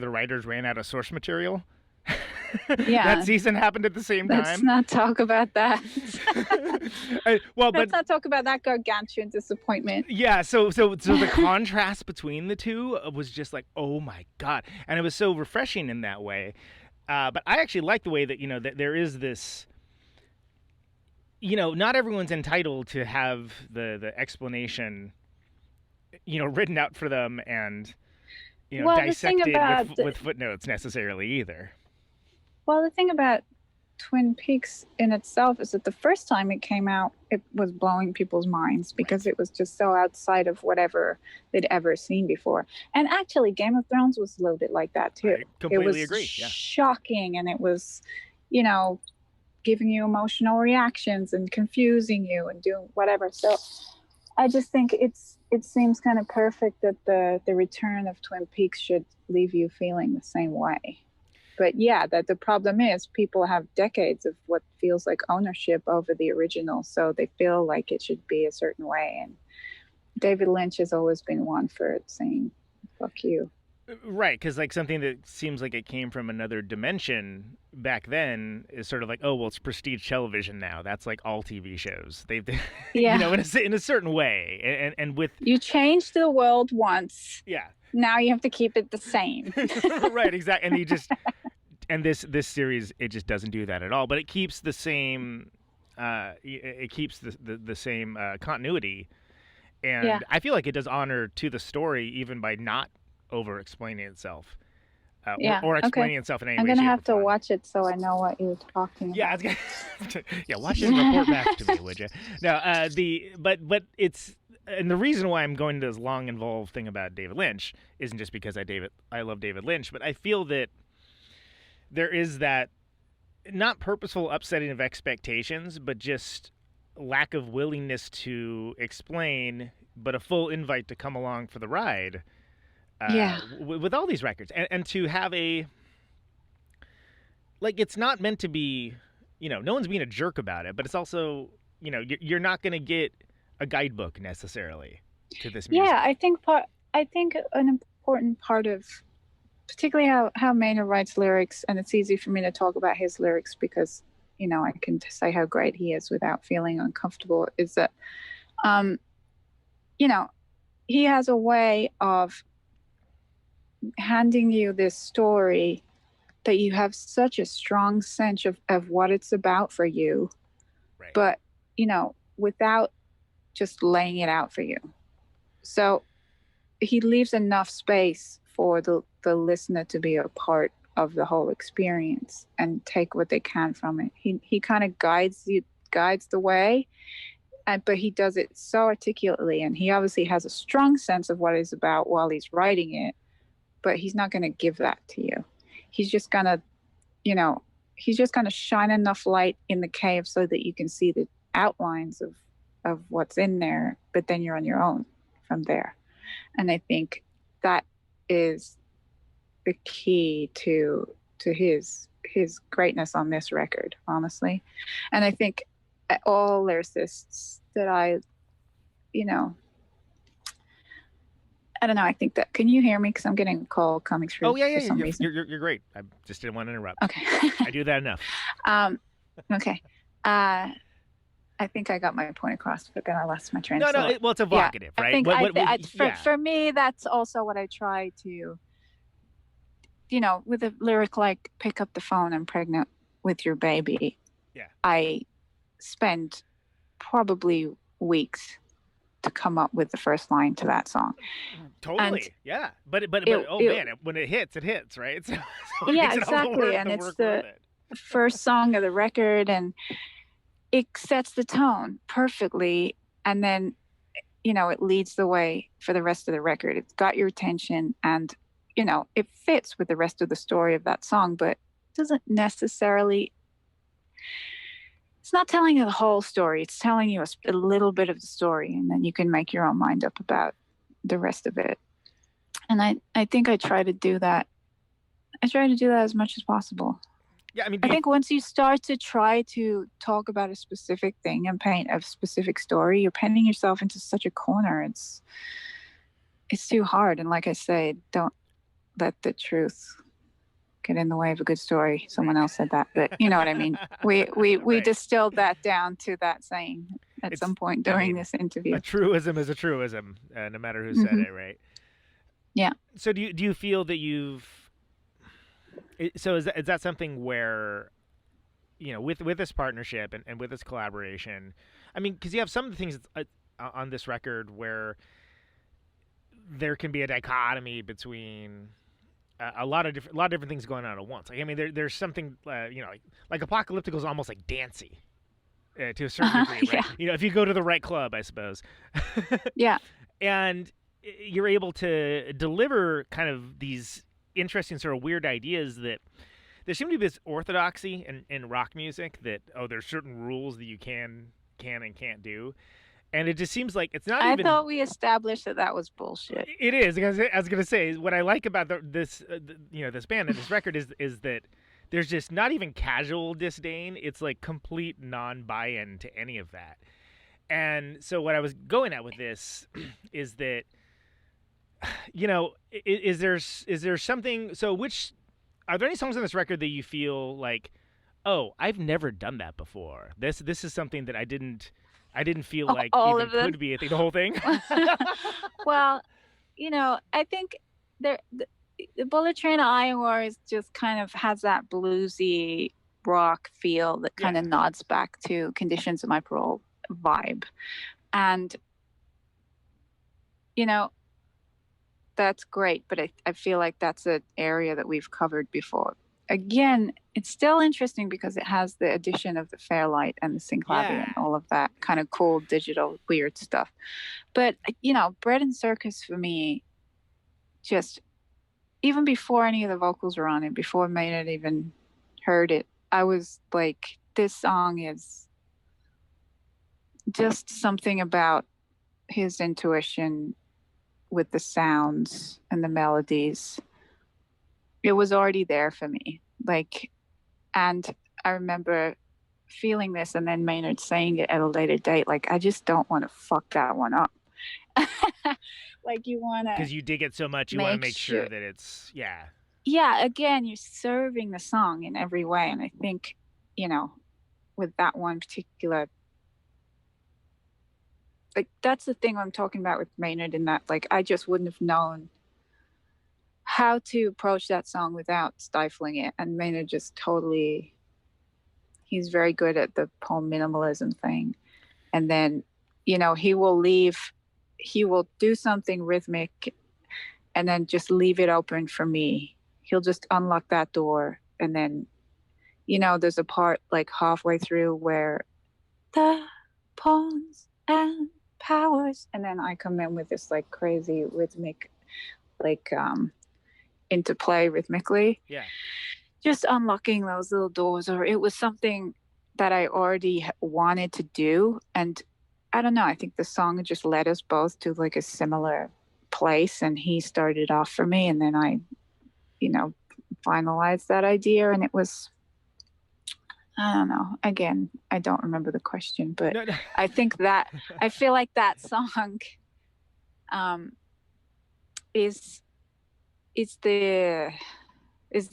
writers ran out of source material. Yeah, that season happened at the same time. Let's not talk about that. Let's not talk about that gargantuan disappointment. Yeah, so the contrast between the two was just like, oh my god, and it was so refreshing in that way. But I actually like the way that that there is this. Not everyone's entitled to have the explanation, written out for them and dissected with footnotes necessarily either. Well, the thing about Twin Peaks in itself is that the first time it came out, it was blowing people's minds because it was just so outside of whatever they'd ever seen before. And actually, Game of Thrones was a little bit like that too. I completely agree. Yeah. Shocking, and it was, giving you emotional reactions and confusing you and doing whatever. So I just think it seems kind of perfect that the return of Twin Peaks should leave you feeling the same way. But yeah, that the problem is people have decades of what feels like ownership over the original, so they feel like it should be a certain way. And David Lynch has always been one for saying, fuck you. Right, because like something that seems like it came from another dimension back then is sort of like, oh, well, it's prestige television now. That's like all TV shows. They've, Yeah. you know, in a certain way, and with You changed the world once. yeah, Now you have to keep it the same. right, exactly. And you just and this series, it just doesn't do that at all. But it keeps the same, it keeps the same continuity, and Yeah. I feel like it does honor to the story even by not over-explaining itself, or explaining itself in any way. I'm gonna shape, have or to form. watch it so I know what you're talking Yeah, about. yeah, watch it and report back to me, would you? No, but it's, and the reason why I'm going to this long involved thing about David Lynch isn't just because I love David Lynch, but I feel that there is that not purposeful upsetting of expectations, but just lack of willingness to explain, but a full invite to come along for the ride. With all these records, and to have a, like, it's not meant to be, you know, no one's being a jerk about it, but it's also, you know, you're not going to get a guidebook necessarily to this music. Yeah, I think an important part of, particularly how Maynard writes lyrics, and it's easy for me to talk about his lyrics because, you know, I can say how great he is without feeling uncomfortable, is that, you know, he has a way of handing you this story that you have such a strong sense of what it's about for you, right. But, you know, without just laying it out for you. So he leaves enough space for the listener to be a part of the whole experience and take what they can from it. He kind of guides the way, but he does it so articulately, and he obviously has a strong sense of what it's about while he's writing it. But he's not going to give that to you. He's just going to, you know, shine enough light in the cave so that you can see the outlines of what's in there, but then you're on your own from there. And I think that is the key to his greatness on this record, honestly. And I think all lyricists that I don't know. I think that. Can you hear me? Because I'm getting a call coming through. Oh yeah, for some reason. You're great. I just didn't want to interrupt. Okay. I do that enough. Okay. I think I got my point across, but then I lost my train of thought. Well, it's evocative, yeah, right? I think for me, that's also what I try to. You know, with a lyric like "Pick up the phone, I'm pregnant with your baby." Yeah. I spend probably weeks to come up with the first line to that song. Totally, and yeah. But when it hits, right? So yeah, exactly. And it's the first song of the record, and it sets the tone perfectly. And then, you know, it leads the way for the rest of the record. It's got your attention, and, you know, it fits with the rest of the story of that song, but it doesn't necessarily. It's not telling you the whole story. It's telling you a little bit of the story, and then you can make your own mind up about the rest of it. And I think I try to do that. I try to do that as much as possible. Yeah, I mean, I think once you start to try to talk about a specific thing and paint a specific story, you're painting yourself into such a corner. It's too hard. And like I say, don't let the truth get in the way of a good story. Someone else said that, but you know what I mean. We Right. distilled that down to that saying at some point during this interview. A truism is a truism, no matter who said it, right? Yeah. So do you feel that is that something where, you know, with this partnership and with this collaboration, I mean, because you have some of the things on this record where there can be a dichotomy between a lot of different things going on at once. Like, I mean, there's something, you know, like Apocalyptical is almost like dancey to a certain degree, right? Yeah. You know, if you go to the right club, I suppose. Yeah. And you're able to deliver kind of these interesting sort of weird ideas that there seem to be this orthodoxy in rock music that, oh, there's certain rules that you can and can't do. And it just seems like it's not I even. thought we established that was bullshit. It is. I was gonna say what I like about this band and this record is that there's just not even casual disdain. It's like complete non-buy-in to any of that. And so what I was going at with this is that, is there something? So are there any songs on this record that you feel like, oh, I've never done that before. This is something that I didn't feel like even could be a thing, the whole thing. Well, I think the Bullet Train of Iowa is just kind of has that bluesy rock feel that kind of nods back to Conditions of My Parole vibe. And, that's great, but I feel like that's an area that we've covered before. Again, it's still interesting because it has the addition of the Fairlight and the synclavier and all of that kind of cool digital weird stuff. But, Bread and Circus for me, just even before any of the vocals were on it, before Maynard even heard it, I was like, this song is just something about his intuition with the sounds and the melodies. It was already there for me. And I remember feeling this and then Maynard saying it at a later date, I just don't want to fuck that one up. You want to... Because you dig it so much, you want to make sure that it's... Yeah, again, you're serving the song in every way. And I think, with that one particular... that's the thing I'm talking about with Maynard in that, I just wouldn't have known how to approach that song without stifling it. And Maynard just totally, he's very good at the whole minimalism thing. And then, he will do something rhythmic and then just leave it open for me. He'll just unlock that door. And then, there's a part halfway through where the pawns and powers, and then I come in with this crazy rhythmic, interplay rhythmically. Yeah. Just unlocking those little doors, or it was something that I already wanted to do. And I don't know, I think the song just led us both to a similar place, and he started off for me, and then I, finalized that idea, and it was, I don't know. Again, I don't remember the question, but no. I think that I feel like that song is the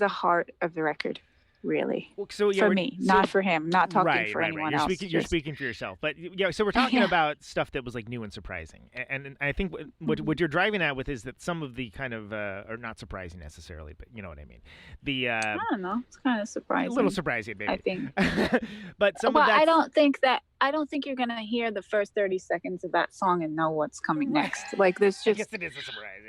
heart of the record, really. Well, so, for me, not for him. Not talking for anyone else. You're speaking for yourself. But so we're talking about stuff that was new and surprising. And I think what you're driving at with is that some of the kind of are not surprising necessarily, but you know what I mean. I don't know. It's kind of surprising. A little surprising, maybe. I think. But some of that. I don't think you're gonna hear the first 30 seconds of that song and know what's coming next. There's just. I guess it is a surprise,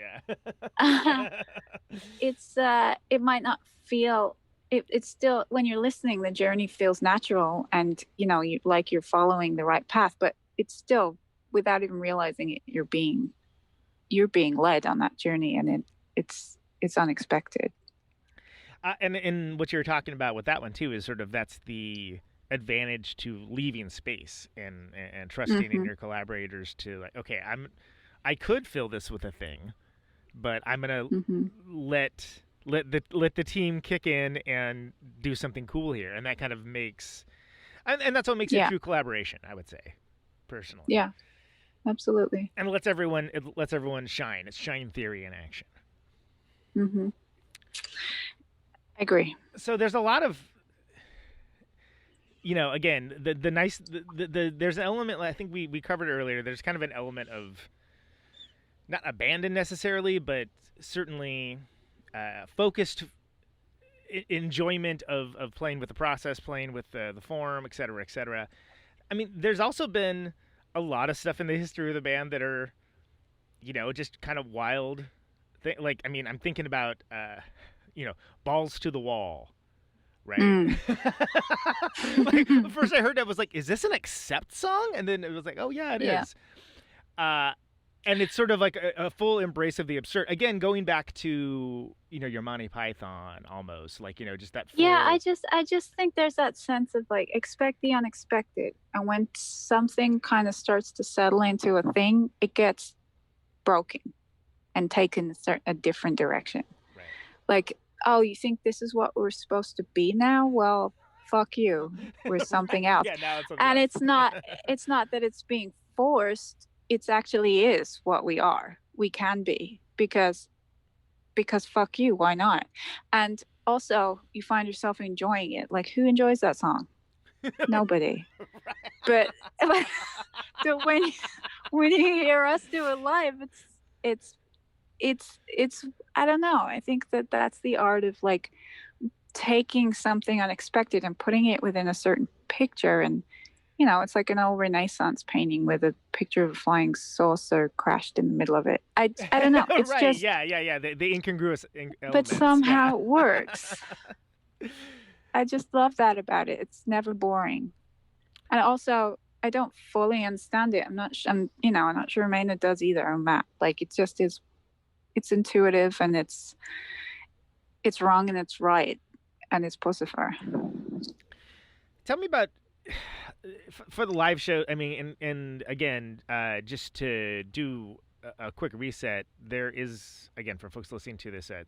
yeah. It might not feel. It's still, when you're listening, the journey feels natural, and you're following the right path. But it's still, without even realizing it, you're being led on that journey, and it's unexpected. And what you're talking about with that one too is sort of that's the advantage to leaving space and trusting in your collaborators to okay, I could fill this with a thing, but I'm gonna let the team kick in and do something cool here, and that kind of makes, and that's what makes it true collaboration, I would say, personally. Yeah, absolutely. And it lets everyone shine. It's shine theory in action. Mm-hmm. I agree. So there's a lot of, again, the nice, there's an element, I think we covered earlier, there's kind of an element of, not abandon necessarily, but certainly focused enjoyment of playing with the process, playing with the form, et cetera, et cetera. I mean, there's also been a lot of stuff in the history of the band that are, just kind of wild. I'm thinking about, Balls to the Wall, right? First I heard that, was is this an Accept song? And then it was oh yeah, it is. And it's sort of like a full embrace of the absurd. Again, going back to, your Monty Python almost, like, just that full... Yeah, I just think there's that sense of like expect the unexpected. And when something kind of starts to settle into a thing, it gets broken and taken a different direction. Right. Like, oh, you think this is what we're supposed to be now? Well, fuck you. We're something else. Yeah, now it's and it's not that it's being forced. It actually is what we are. We can be because fuck you, why not? And also you find yourself enjoying it. Like, who enjoys that song? Nobody. But when you hear us do it live, it's I don't know. I think that's the art of like taking something unexpected and putting it within a certain picture. And it's like an old Renaissance painting with a picture of a flying saucer crashed in the middle of it. I don't know. It's right. just The incongruous but elements. somehow it works. I just love that about it. It's never boring. And also, I don't fully understand it. I'm not sure Maynard does either, or Matt. Like, it just is. It's intuitive, and it's wrong and it's right, and it's Puscifer. Tell me about for the live show. I mean, and again, just to do a quick reset, there is, again, for folks listening to this at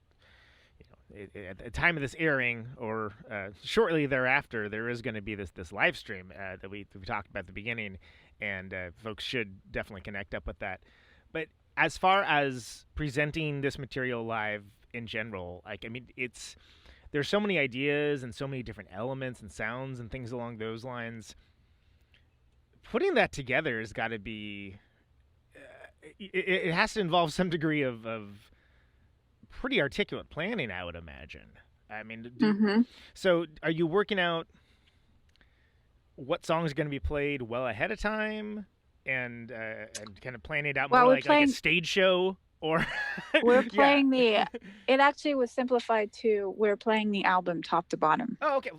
the time of this airing or shortly thereafter, there is going to be this live stream that we talked about at the beginning, and folks should definitely connect up with that. But as far as presenting this material live in general, like, I mean, there's so many ideas and so many different elements and sounds and things along those lines. Putting that together has got to be it has to involve some degree of pretty articulate planning, I would imagine. I mean, so are you working out what songs are going to be played well ahead of time and kind of planning it out more like a stage show? Or we're playing it actually was simplified to we're playing the album top to bottom. Oh, okay.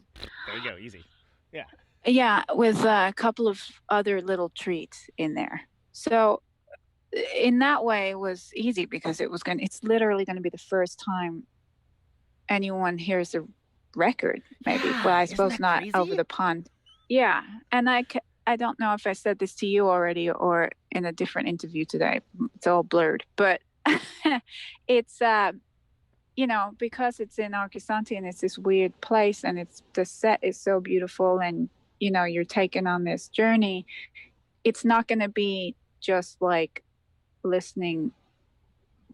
There you go. Easy. Yeah. Yeah, with a couple of other little treats in there. So in that way it was easy because it's literally going to be the first time anyone hears the record, maybe. Well, I suppose not crazy? Over the pond. Yeah. And I don't know if I said this to you already or in a different interview today. It's all blurred, but it's because it's in Arcosanti and it's this weird place and the set is so beautiful and you're taken on this journey. It's not going to be just like listening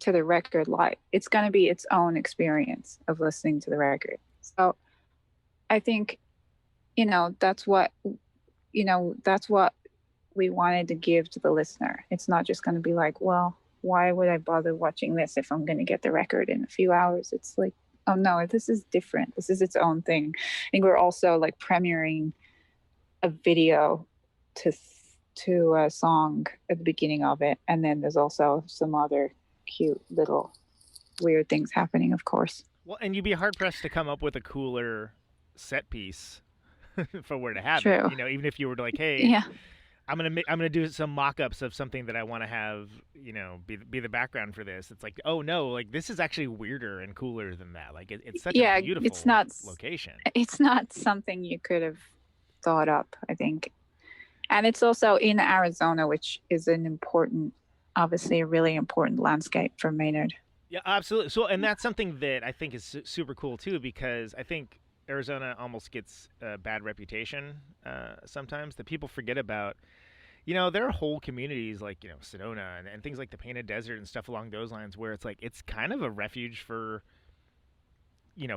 to the record live. It's going to be its own experience of listening to the record. So I think that's what we wanted to give to the listener. It's not just going to be like, well, why would I bother watching this if I'm going to get the record in a few hours? It's like, oh no, this is different. This is its own thing. I think we're also like premiering a video to a song at the beginning of it. And then there's also some other cute little weird things happening, of course. Well, and you'd be hard pressed to come up with a cooler set piece for where to have True. it. Even if you were like, hey, yeah. I'm gonna do some mock-ups of something that I want to have, be the background for this. It's like, oh no, like this is actually weirder and cooler than that. Like it's such a beautiful location. It's not something you could have thought up, I think. And it's also in Arizona, which is obviously a really important landscape for Maynard. Yeah, absolutely. So, and that's something that I think is super cool too, because I think Arizona almost gets a bad reputation sometimes that people forget about. There are whole communities like, Sedona and things like the Painted Desert and stuff along those lines where it's like, it's kind of a refuge for,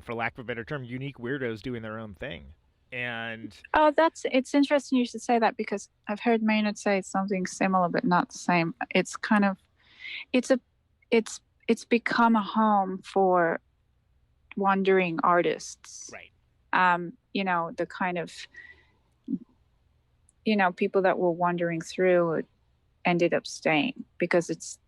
for lack of a better term, unique weirdos doing their own thing. And it's interesting you should say that because I've heard Maynard say something similar but not the same. It's kind of it's become a home for wandering artists. Right. The kind of people that were wandering through ended up staying because it's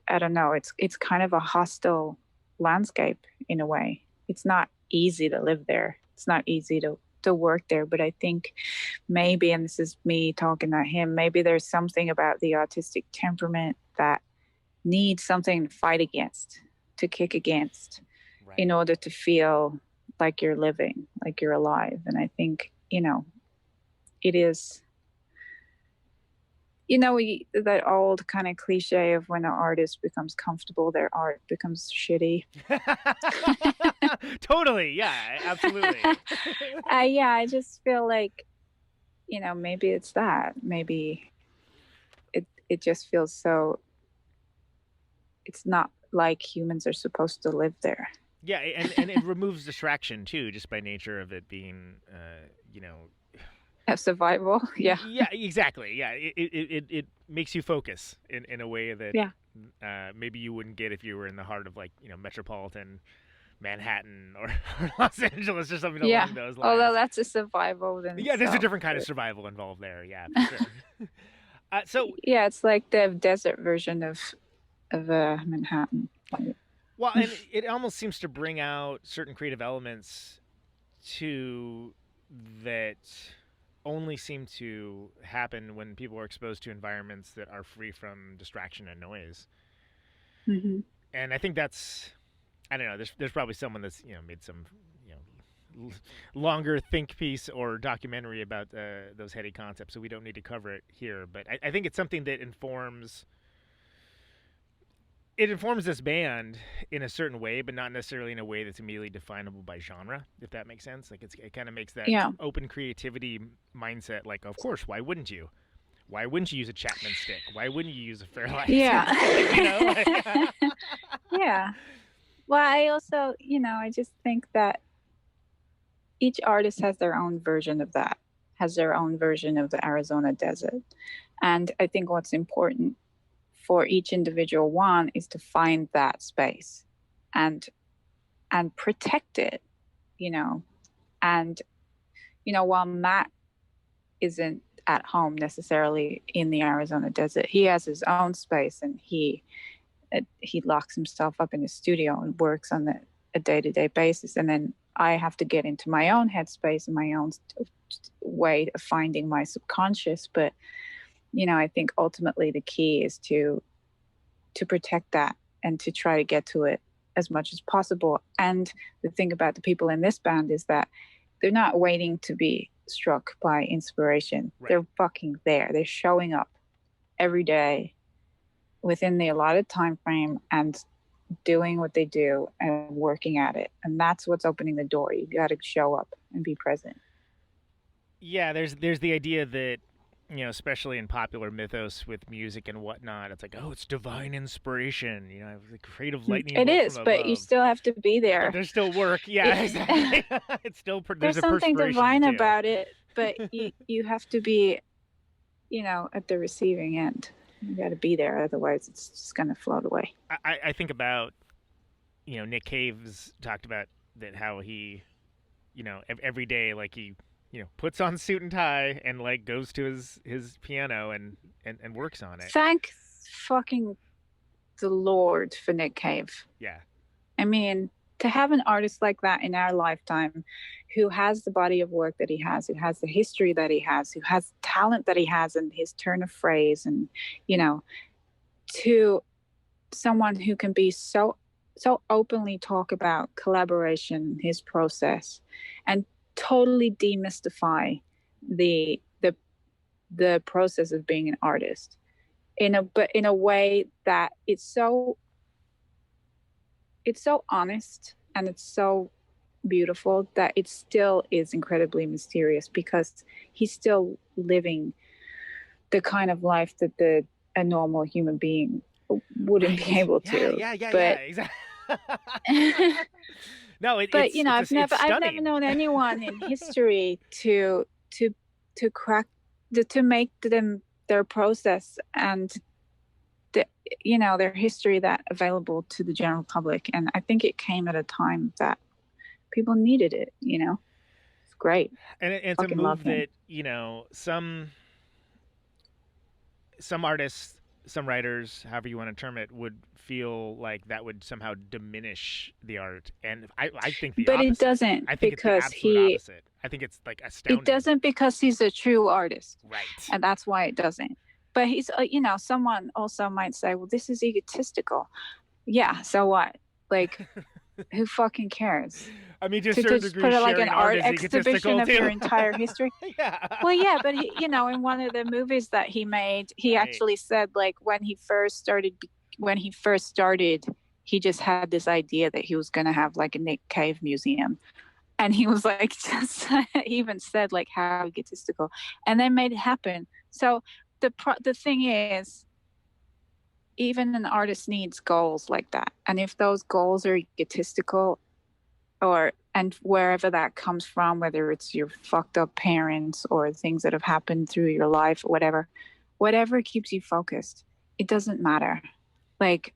kind of a hostile landscape in a way. It's not easy to live there. It's not easy to work there, but I think maybe, and this is me talking at him, maybe there's something about the artistic temperament that need something to fight against, to kick against, Right. in order to feel like you're living, like you're alive. And I think, it is, that old kind of cliche of when an artist becomes comfortable, their art becomes shitty. Totally. Yeah, absolutely. I just feel like, maybe it's that. Maybe it just feels so, it's not like humans are supposed to live there. Yeah, and it removes distraction too, just by nature of it being, Survival. Yeah. Yeah, exactly. Yeah, it makes you focus in a way that maybe you wouldn't get if you were in the heart of, like, metropolitan Manhattan or Los Angeles or something along those lines. Although that's a survival. There's a different kind of survival involved there. Yeah, for sure. So yeah, it's like the desert version of Manhattan. Well, and it almost seems to bring out certain creative elements too that only seem to happen when people are exposed to environments that are free from distraction and noise. Mm-hmm. And I think that's, I don't know, there's probably someone that's, made some, longer think piece or documentary about those heady concepts, so we don't need to cover it here. But I think it's something that informs this band in a certain way, but not necessarily in a way that's immediately definable by genre, if that makes sense. Like, it kind of makes that open creativity mindset, like, of course, why wouldn't you? Why wouldn't you use a Chapman stick? Why wouldn't you use a Fairlights? Yeah. Yeah. Well, I also, I just think that each artist has their own version of that, has their own version of the Arizona desert. And I think what's important for each individual one is to find that space and protect it, and while Matt isn't at home necessarily in the Arizona desert, he has his own space, and he locks himself up in his studio and works on a day-to-day basis. And then I have to get into my own headspace and my own way of finding my subconscious. But I think ultimately the key is to protect that and to try to get to it as much as possible. And the thing about the people in this band is that they're not waiting to be struck by inspiration. Right. They're fucking there. They're showing up every day within the allotted time frame and doing what they do and working at it. And that's what's opening the door. You got to show up and be present. Yeah, there's the idea that, especially in popular mythos with music and whatnot, it's like, oh, it's divine inspiration, the creative lightning. It is, but you still have to be there. But there's still work. Yeah, exactly. It's still there's something divine about it, but you have to be, at the receiving end. You got to be there, otherwise it's just going to float away. I think about, Nick Cave's talked about that, how he, every day, like, he puts on suit and tie and, like, goes to his piano and works on it. Thank fucking the Lord for Nick Cave. Yeah. I mean, to have an artist like that in our lifetime, who has the body of work that he has, who has the history that he has, who has talent that he has, and his turn of phrase, and, to someone who can be so openly talk about collaboration, his process, and totally demystify the process of being an artist but in a way that it's so honest and it's so beautiful that it still is incredibly mysterious, because he's still living the kind of life that a normal human being wouldn't be able to. Yeah, exactly. No, I've never known anyone in history to make them their process and their history that available to the general public. And I think it came at a time that people needed it. It's great. And it's a move that some artists, some writers, however you want to term it, would feel like that would somehow diminish the art, and I think the opposite. But it doesn't. I think because it's the absolute opposite. I think it's, like, astounding. It doesn't, because he's a true artist, right? And that's why it doesn't. but he's someone also might say, well, this is egotistical. Yeah, so what? Like, who fucking cares? I mean, just to certain just degrees, put it like an sharing art is exhibition of egotistical, your too. entire history. Yeah. Well, yeah, but in one of the movies that he made, he Right. actually said, like, when he first started, he just had this idea that he was going to have like a Nick Cave museum. And he was like, just he even said like how egotistical, and they made it happen. So the thing is, even an artist needs goals like that. And if those goals are egotistical, and wherever that comes from, whether it's your fucked up parents or things that have happened through your life or whatever keeps you focused, it doesn't matter. Like,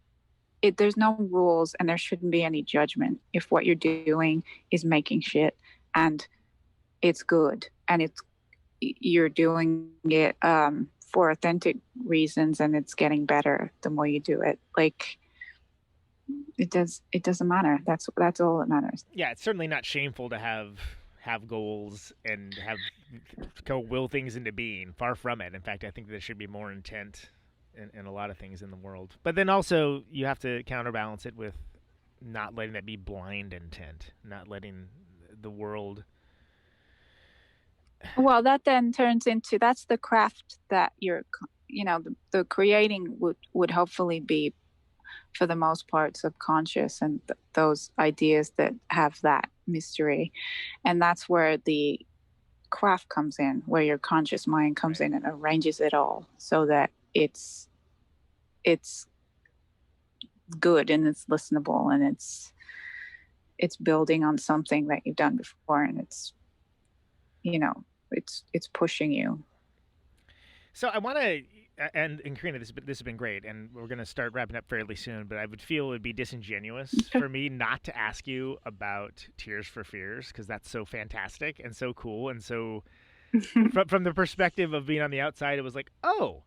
there's no rules, and there shouldn't be any judgment if what you're doing is making shit and it's good, and you're doing it for authentic reasons, and it's getting better the more you do it. Like, it doesn't matter. That's all that matters. Yeah, it's certainly not shameful to have goals and go will things into being. Far from it. In fact, I think there should be more intent in a lot of things in the world. But then also you have to counterbalance it with not letting it be blind intent, not letting the world. Well, that then turns into, that's the craft that you're, the creating would hopefully be, for the most part, subconscious, and those ideas that have that mystery. And that's where the craft comes in, where your conscious mind comes in and arranges it all so that it's good and it's listenable, and it's building on something that you've done before, and it's pushing you. So I want to, and Carina, this has been great, and we're going to start wrapping up fairly soon, but I would feel it would be disingenuous for me not to ask you about Tears for Fears, because that's so fantastic and so cool, and so from the perspective of being on the outside, it was like, oh,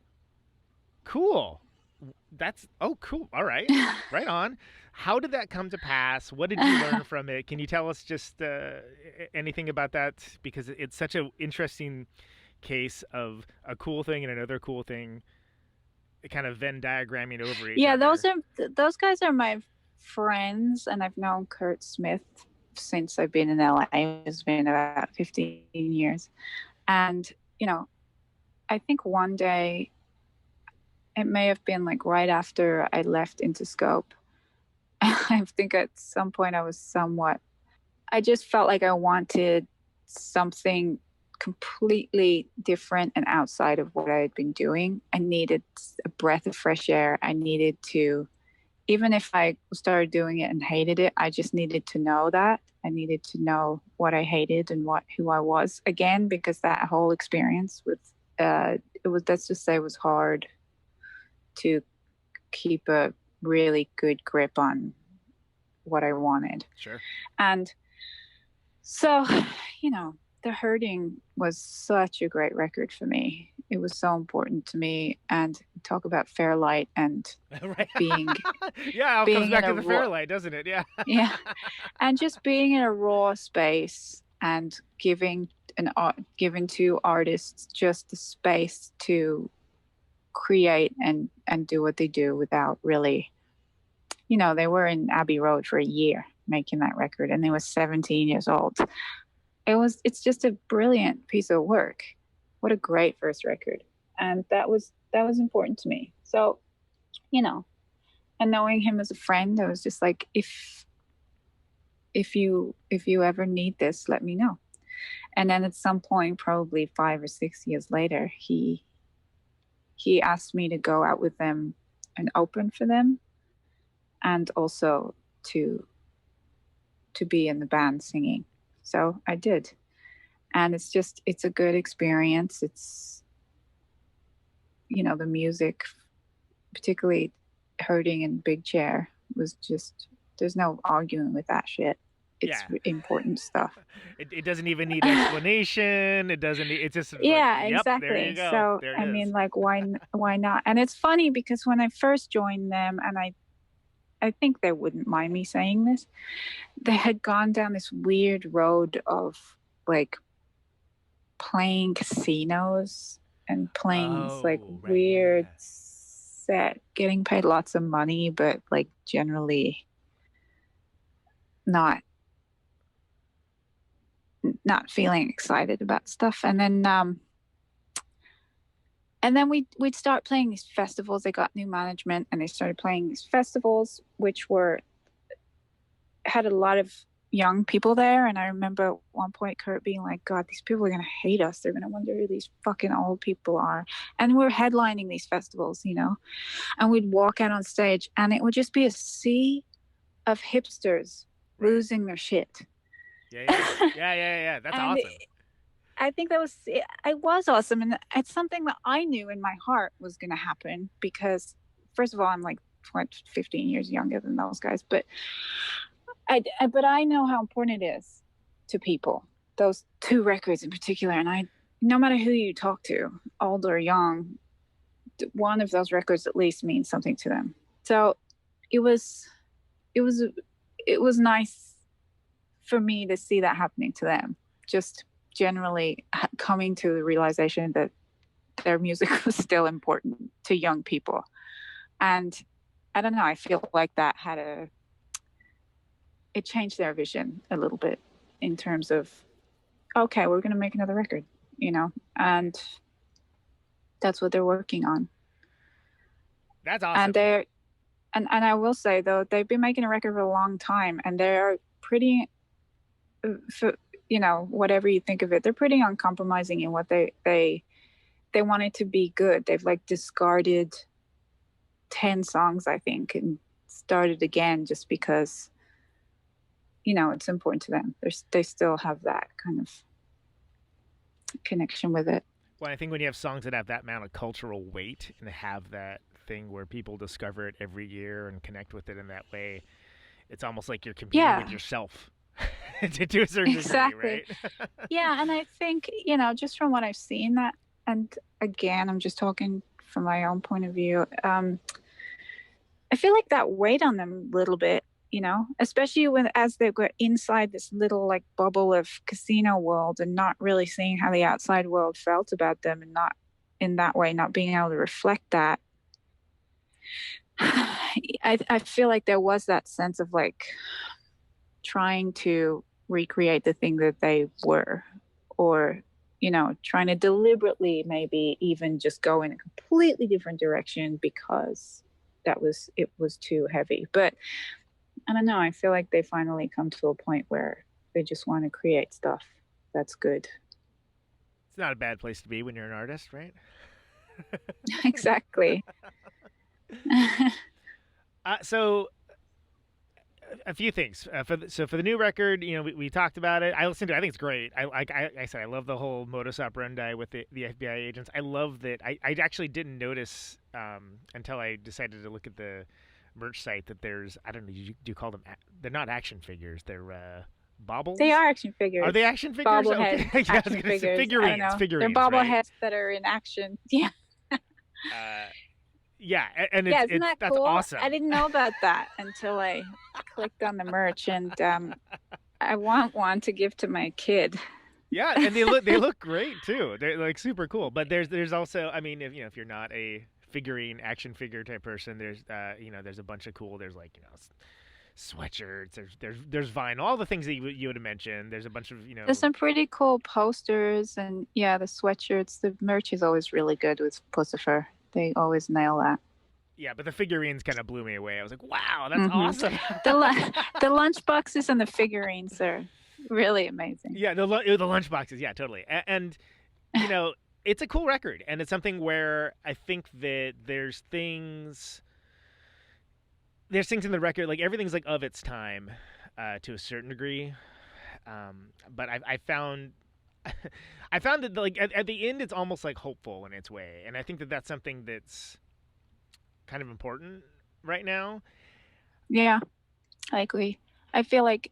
cool. Cool. All right. Right on. How did that come to pass? What did you learn from it? Can you tell us just anything about that? Because it's such an interesting case of a cool thing and another cool thing, kind of Venn diagramming over each other. Those guys are my friends, and I've known Kurt Smith since I've been in LA. It's been about 15 years. And, I think one day, it may have been like right after I left Interscope, I think at some point I just felt like I wanted something completely different and outside of what I had been doing. I needed a breath of fresh air. I needed to, even if I started doing it and hated it, I just needed to know that. I needed to know what I hated and who I was again, because that whole experience was hard to keep a really good grip on what I wanted. Sure. And so, The Hurting was such a great record for me. It was so important to me. And talk about Fairlight and being yeah, it comes back to the Fairlight, doesn't it? Yeah. Yeah. And just being in a raw space and giving to artists just the space to create and do what they do without really, they were in Abbey Road for a year making that record, and they were 17 years old. It's just a brilliant piece of work. What a great first record. And that was important to me. So, and knowing him as a friend, I was just like, if you ever need this, let me know. And then at some point, probably 5 or 6 years later, he asked me to go out with them and open for them, and also to be in the band singing. So I did. And it's a good experience. It's, the music, particularly Hurting and Big Chair, was just, there's no arguing with that shit. It's important stuff. It doesn't even need explanation. It doesn't need, it's just exactly. There you go. So there I mean, like, why not? And it's funny because when I first joined them, and I think they wouldn't mind me saying this, they had gone down this weird road of like playing casinos and playing this like Oh, right, weird yeah. set, getting paid lots of money, but like generally not feeling excited about stuff. And then we'd start playing these festivals. They got new management and they started playing these festivals, which had a lot of young people there. And I remember at one point Kurt being like, God, these people are going to hate us. They're going to wonder who these fucking old people are. And we're headlining these festivals, you know, and we'd walk out on stage and it would just be a sea of hipsters losing their shit. Yeah. That's And awesome. I think it was awesome. And it's something that I knew in my heart was going to happen because, first of all, I'm like 15 years younger than those guys. But I know how important it is to people, those two records in particular. And no matter who you talk to, old or young, one of those records at least means something to them. So it was nice for me to see that happening to them. Just generally coming to the realization that their music was still important to young people. And I don't know, I feel like that it changed their vision a little bit in terms of, okay, we're going to make another record, you know, and that's what they're working on. That's awesome. And I will say though, they've been making a record for a long time and they're pretty, you know, whatever you think of it, they're pretty uncompromising in what they want it to be good. They've like discarded 10 songs, I think, and started again just because, you know, it's important to them. They still have that kind of connection with it. Well, I think when you have songs that have that amount of cultural weight and have that thing where people discover it every year and connect with it in that way, it's almost like you're competing with yourself. To a certain degree, right? Yeah, and I think, you know, just from what I've seen that, and again, I'm just talking from my own point of view, I feel like that weighed on them a little bit, you know, especially as they were inside this little like bubble of casino world and not really seeing how the outside world felt about them and not in that way, not being able to reflect that. I feel like there was that sense of like trying to recreate the thing that they were, or, you know, trying to deliberately maybe even just go in a completely different direction because it was too heavy. But I don't know, I feel like they finally come to a point where they just want to create stuff that's good. It's not a bad place to be when you're an artist, right? Exactly. So a few things. For the new record, you know, we talked about it. I listened to it. I think it's great. I said I love the whole modus operandi with the FBI agents. I love that. I actually didn't notice until I decided to look at the merch site that there's, I don't know, do you call them? They're not action figures. They're bobbles. They are action figures. Are they action figures? Bobblehead Okay. Yeah, action figures. Figurines. They're bobbleheads that are in action. Yeah. Yeah, and isn't that that's cool? awesome. I didn't know about that until I clicked on the merch, and I want one to give to my kid. Yeah, and they look great too. They're like super cool. But there's also, I mean, if you're not a figurine action figure type person, there's there's a bunch of cool. There's like sweatshirts. There's vinyl, all the things that you would have mentioned. There's a bunch of There's some pretty cool posters, and the sweatshirts. The merch is always really good with Puscifer. They always nail that. Yeah, but the figurines kind of blew me away. I was like, wow, that's awesome. The lunchboxes and the figurines are really amazing. Yeah, the lunchboxes, yeah, totally. And it's a cool record, and it's something where I think that there's things in the record, like everything's like of its time to a certain degree. But I found that like at the end it's almost like hopeful in its way, and I think that that's something that's kind of important right now. Yeah, I agree. I feel like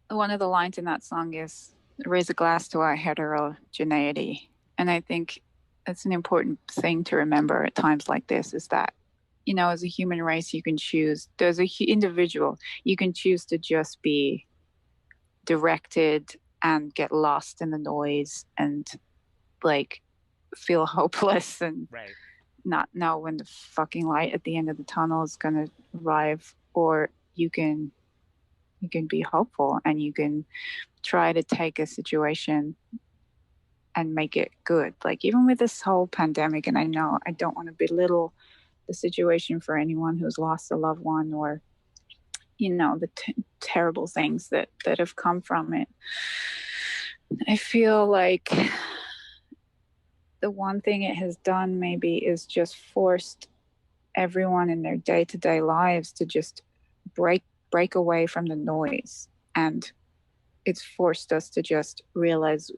one of the lines in that song is raise a glass to our heterogeneity, and I think that's an important thing to remember at times like this, is that as a human race you can choose, as an individual you can choose to just be directed and get lost in the noise and like feel hopeless and Right. not know when the fucking light at the end of the tunnel is going to arrive, or you can be hopeful and you can try to take a situation and make it good. Like even with this whole pandemic, and I know I don't want to belittle the situation for anyone who's lost a loved one, or the terrible things that have come from it. I feel like the one thing it has done maybe is just forced everyone in their day-to-day lives to just break away from the noise, and it's forced us to just realize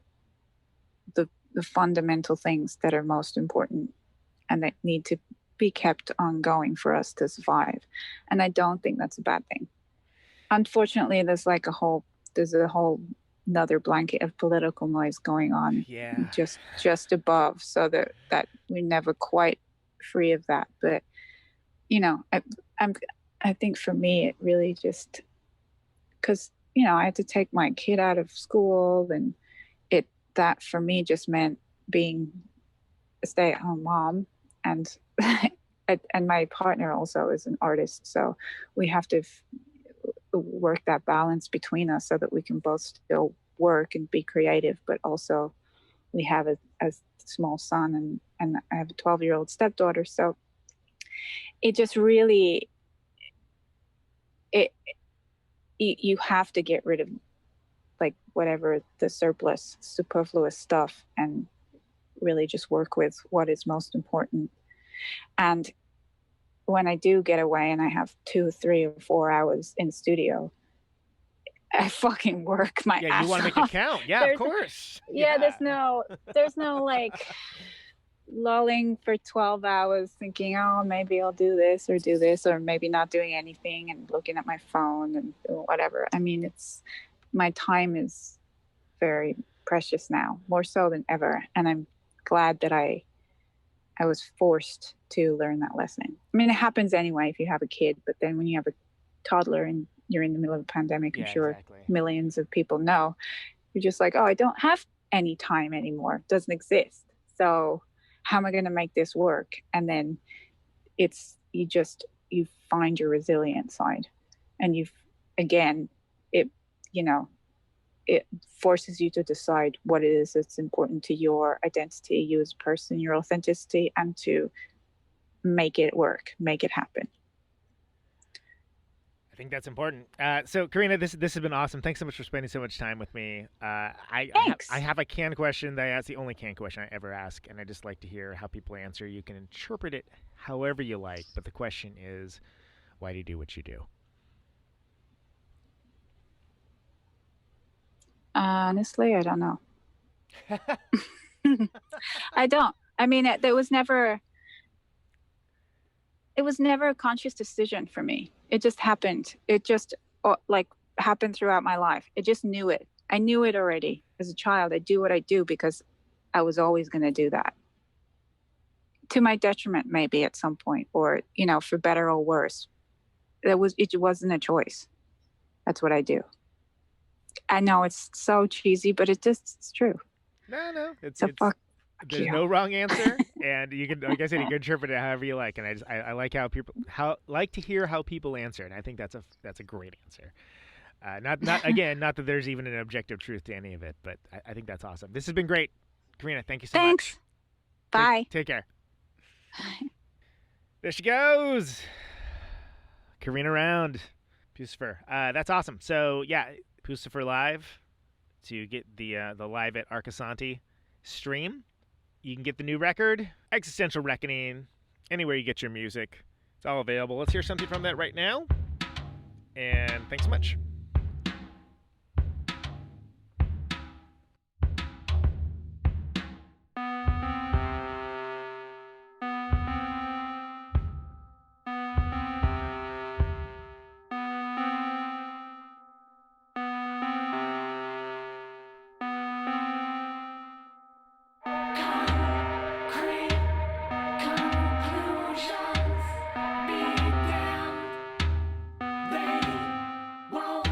the fundamental things that are most important and that need to be kept ongoing for us to survive. And I don't think that's a bad thing. Unfortunately, there's a whole another blanket of political noise going on just above, so that we're never quite free of that. But I think for me it really just, because I had to take my kid out of school, and that for me just meant being a stay-at-home mom, and and my partner also is an artist, so we have to work that balance between us so that we can both still work and be creative, but also we have a small son, and I have a 12-year-old stepdaughter. So it just really, you have to get rid of like whatever the surplus, superfluous stuff, and really just work with what is most important. And when I do get away and I have 2, 3, or 4 hours in studio, I fucking work my ass off. You want to make it count. Yeah, of course. Yeah, there's no like lulling for 12 hours thinking, oh, maybe I'll do this, or maybe not doing anything and looking at my phone and whatever. I mean, my time is very precious now, more so than ever. And I'm glad that I was forced to learn that lesson. I mean, it happens anyway if you have a kid, but then when you have a toddler and you're in the middle of a pandemic, I'm sure millions of people know, you're just like, oh, I don't have any time anymore. It doesn't exist. So how am I going to make this work? And then you find your resilient side, and it forces you to decide what it is that's important to your identity, you as a person, your authenticity, and to make it work, make it happen. I think that's important. So, Carina, this has been awesome. Thanks so much for spending so much time with me. I have a canned question that's the only canned question I ever ask, and I just like to hear how people answer. You can interpret it however you like, but the question is, why do you do what you do? Honestly, I don't know. I don't. I mean, it was never a conscious decision for me. It just happened. It just happened throughout my life. I just knew it. I knew it already as a child. I do what I do because I was always going to do that. To my detriment, maybe at some point, or, for better or worse. It wasn't a choice. That's what I do. I know it's so cheesy, but it's true. No, there's you. no wrong answer, and you can, like I said, you can interpret it however you like. And I like like to hear how people answer, and I think that's a great answer. Not that there's even an objective truth to any of it, but I think that's awesome. This has been great, Carina. Thank you so much. Thanks. Bye. Take care. There she goes, Carina Round, Puscifer. That's awesome. So yeah, Puscifer Live. To get the Live at Arcosanti stream. You can get the new record, Existential Reckoning, anywhere you get your music. It's all available. Let's hear something from that right now. And thanks so much. Won't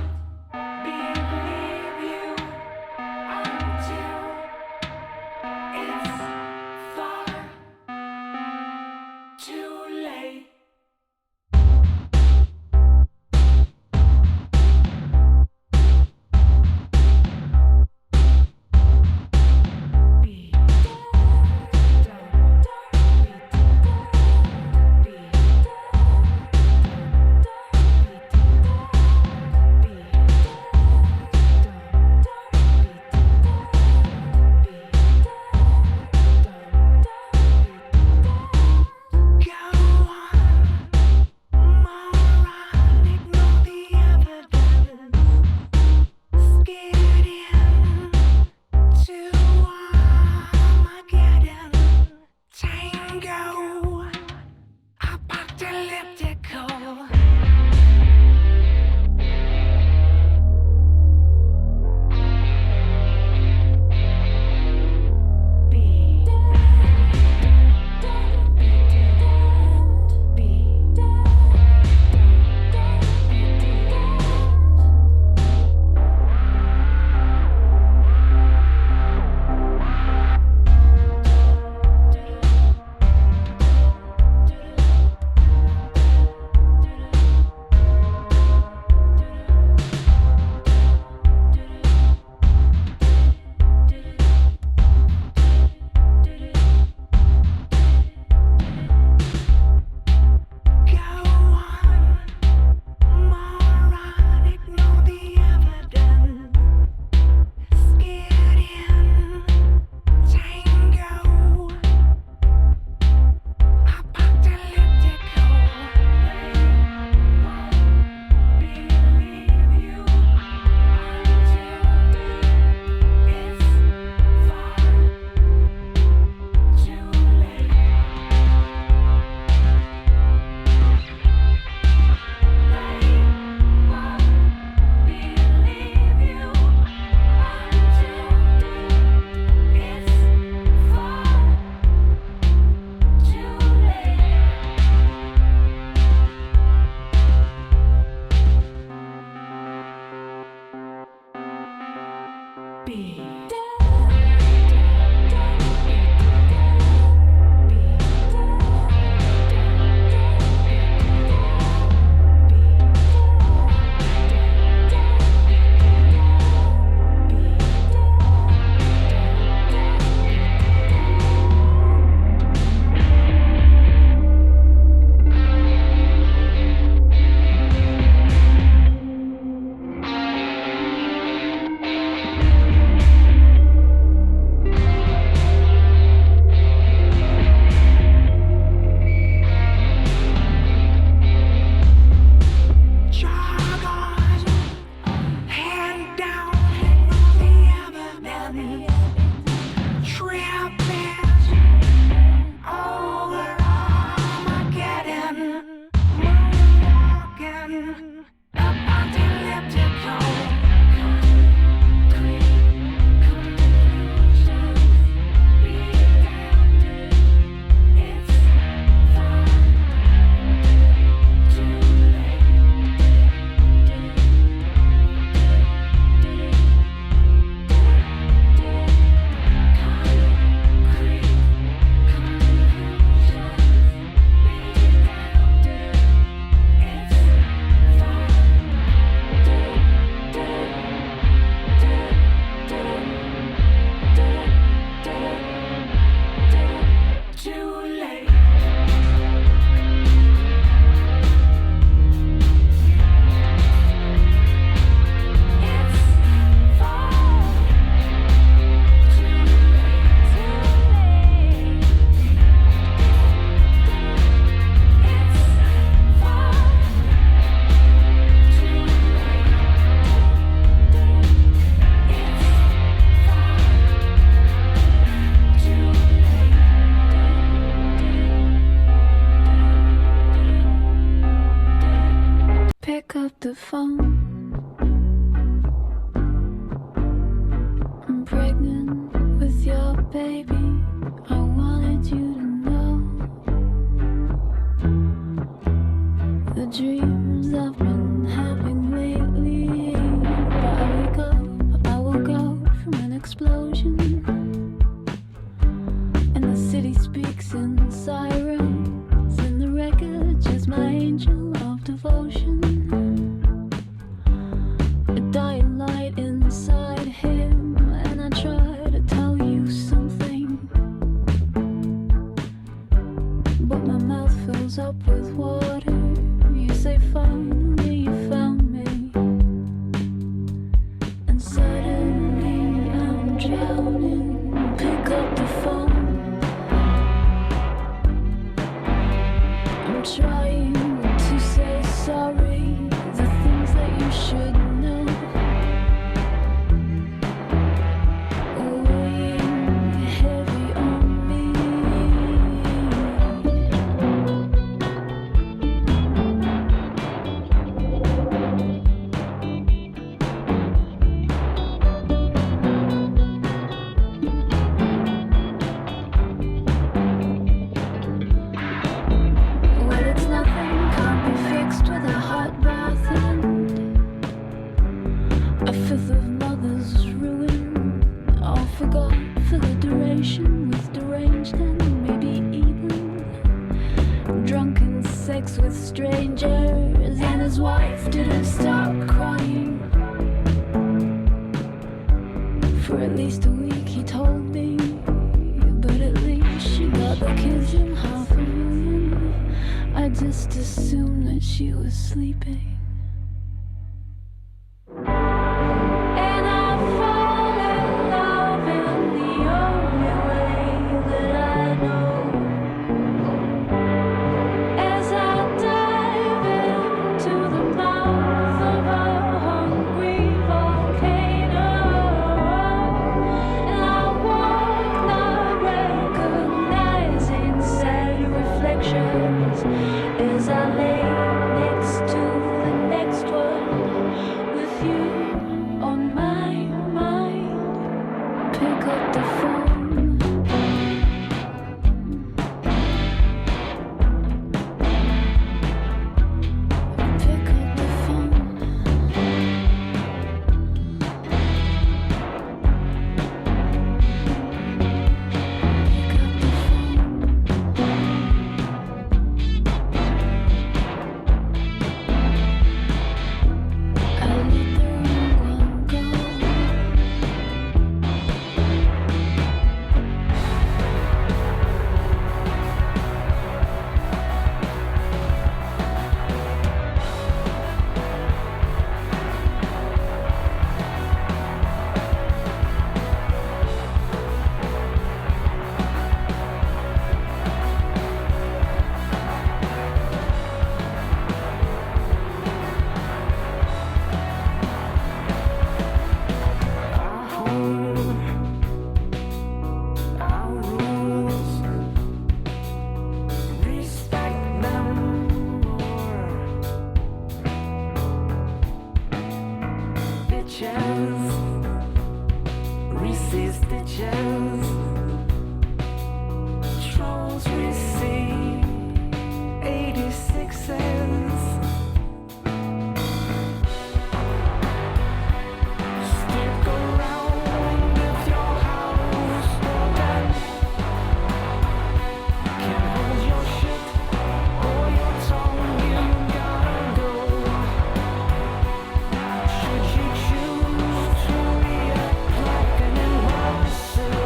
the phone. I'm pregnant with your baby. I wanted you to know the dreams I've been having lately. I woke up from an explosion, and the city speaks in sirens, and the wreckage is my angel of devotion. A dying light inside him, and I try to tell you something, but my mouth fills up with water. You say finally you found me, and suddenly I'm drowning. Pick up the phone. I'm trying to say sorry, the things that you should know, weighing heavy on me. Well, it's nothing, can't be fixed with a hot bath and a fifth of mother's ruin, all forgot for the duration, with deranged and maybe even drunken sex with strangers, and his wife didn't stop crying for at least a week, he told me, but at least she got the kids in $500,000. I just assumed that she was sleeping. And I fall in love in the only way that I know, as I dive into the mouth of a hungry volcano, and I walk not recognizing sad reflections as I lay next to the next one with you on my mind. Pick up the phone. Pick up the phone. stitches. Trolls receive 86s. Stick around if your house or that can't hold your shit or your tongue. You gotta go. Should you choose to react like an imposter,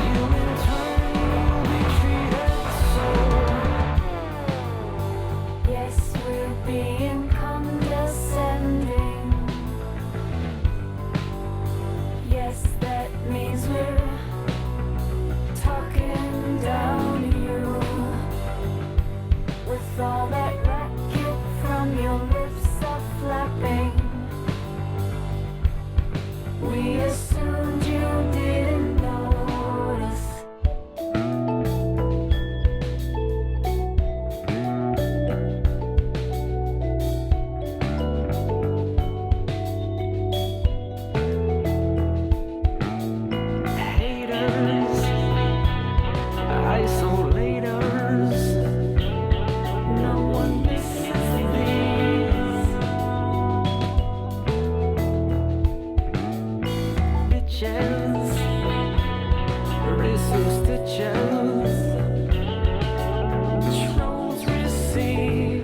you in turn will be treated so. Yes, we're being condescending. Yes, that means we're talking down to you. With all that racket from your lips are flapping. We assumed you didn't notice. Haters, isolators, no one misses these. Bitches, receive stitches. Trolls receive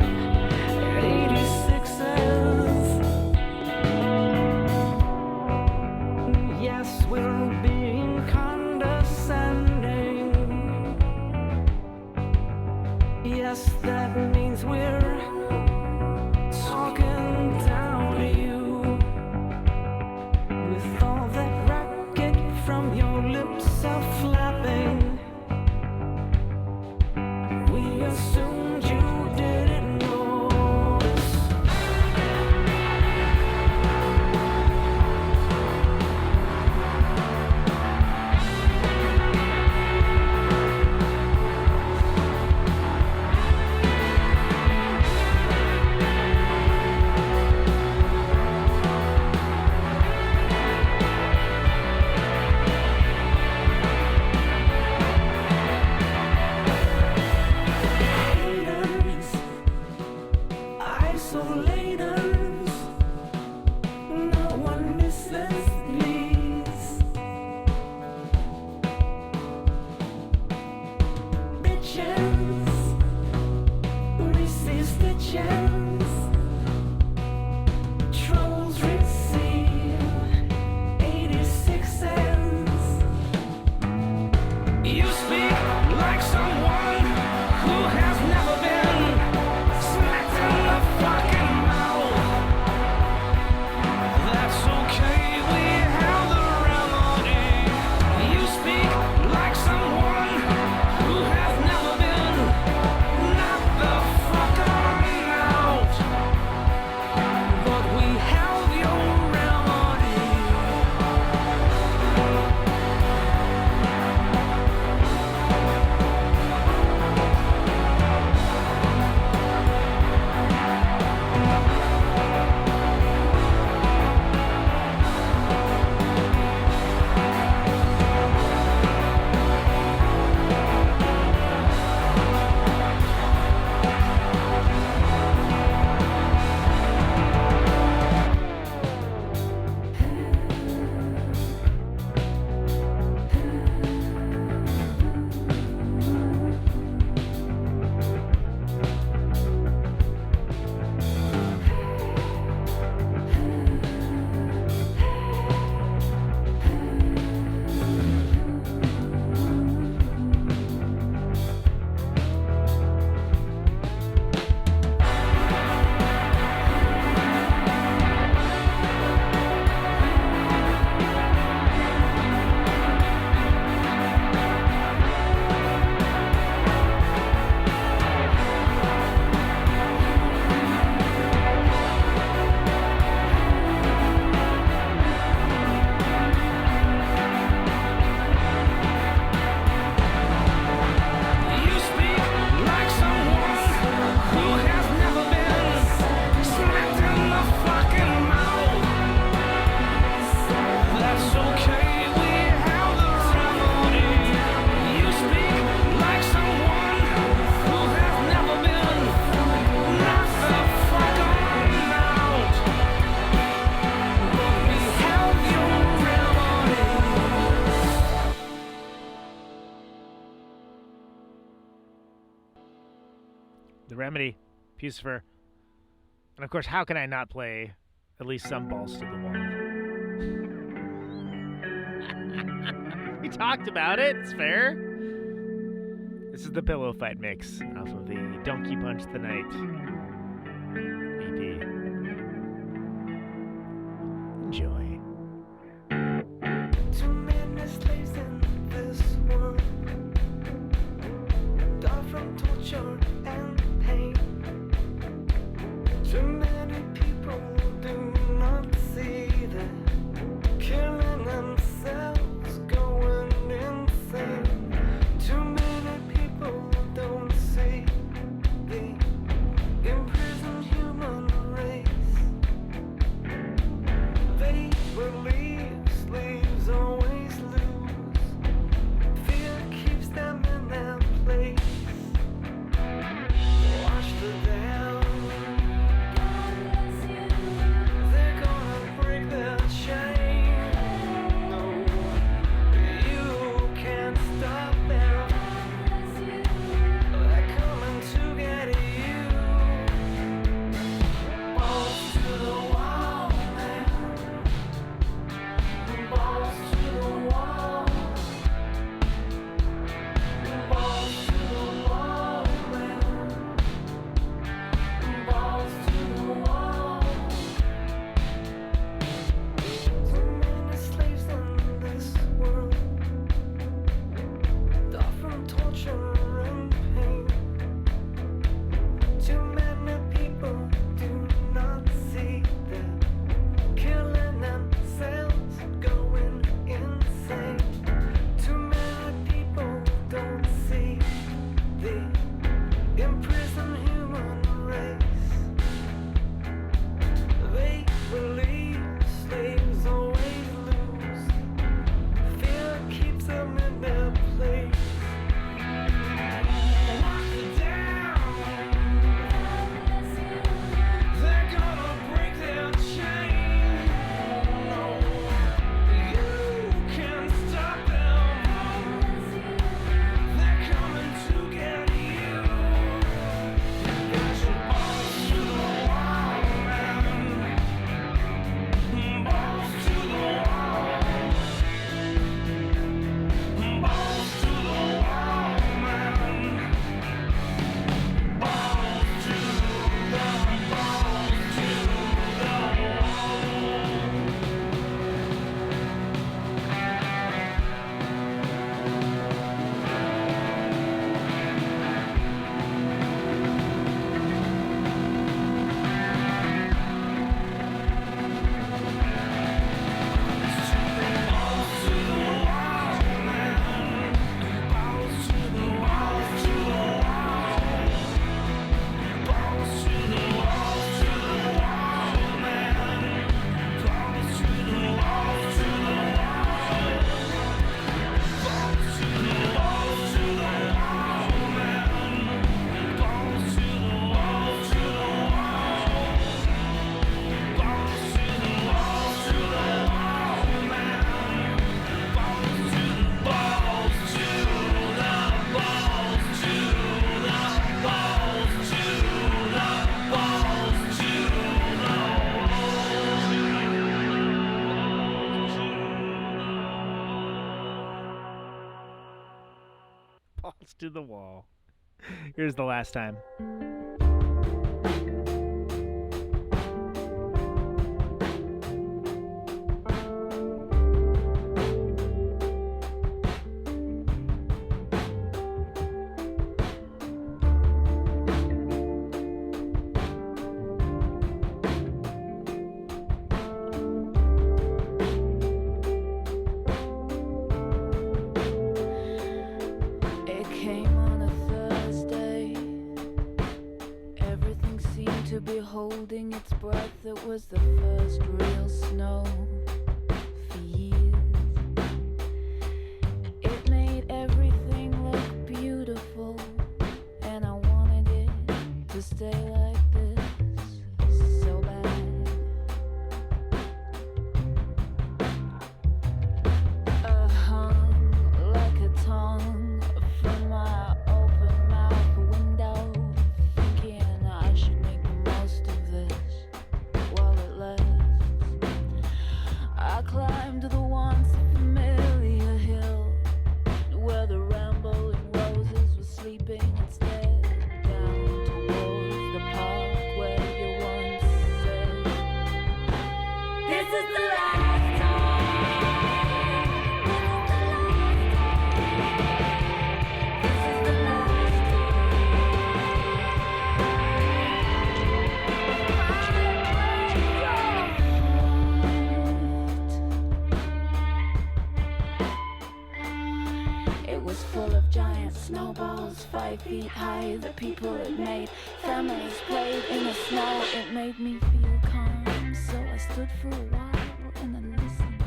86s. Yes, we're being condescending. Yes, that means we're talking down to you. With all that racket from your lips are flapping. We assumed you didn't notice. Remedy, Puscifer. And of course, how can I not play at least some Balls to the Wall? We talked about it. It's fair. This is the Pillow Fight mix off of the Donkey Punch the Night EP. Enjoy. Too many slaves in this world, die from torture and pain. Too many people do not see that killing themselves, going insane. Too many people don't see the imprisoned human race. They believe slaves always lose. Fear keeps them in their place. Watch the down. They're gonna break their chain. No, you can't stop them. They're coming to get you. Balls to the wall, man. Balls to the wall. Balls to the wall, man. Balls to the wall. Too many slaves in this world, die from torture and pain. Too many people do not see that killing themselves, going insane. Too many people don't see the imprisoned human race. They believe slaves always lose. Fear keeps them in their place. Lock it down. They're gonna break their chain. No, you can't stop them. They're coming to get you. Got your balls to the wall, man. Balls to the wall. Balls to the wall, man. Balls to the Balls to the Wall. Here's the last time. It came on a Thursday. Everything seemed to be holding its breath. It was the first real snow for years. It made everything look beautiful, and I wanted it to stay like this so bad. Hung like a tongue from my open mouth window, thinking I climbed the once familiar hill where the rambling roses were sleeping instead, down towards the park where you once said, this is the last time. This is the last It was full of giant snowballs, 5 feet high, the people it made. Families played in the snow, it made me feel calm. So I stood for a while and I listened,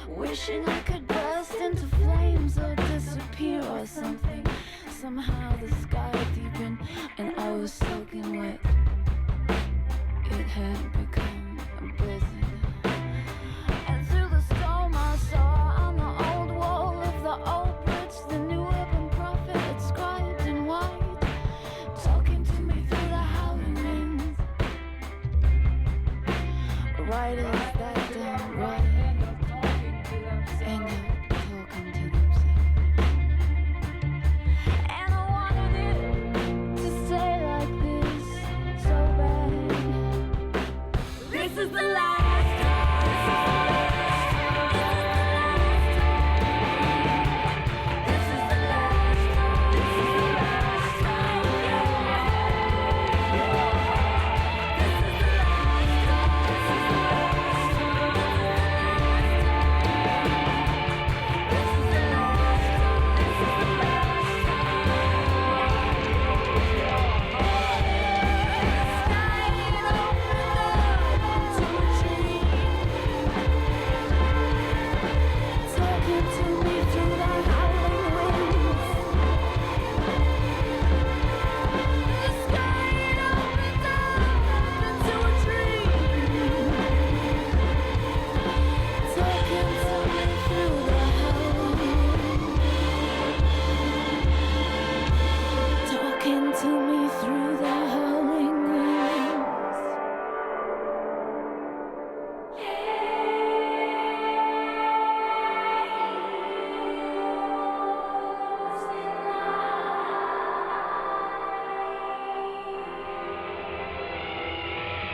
wishing I could burst into flames or disappear or something. Somehow the sky deepened and I was soaking wet. It had become a blizzard. And through the storm I saw on the old wall of the old bridge the new urban prophet inscribed in white, talking to me through the howling winds. Right as that done, right, end up talking to themselves. And I wanted it to stay like this so bad. This is the last time. This is the last time. This is the last time.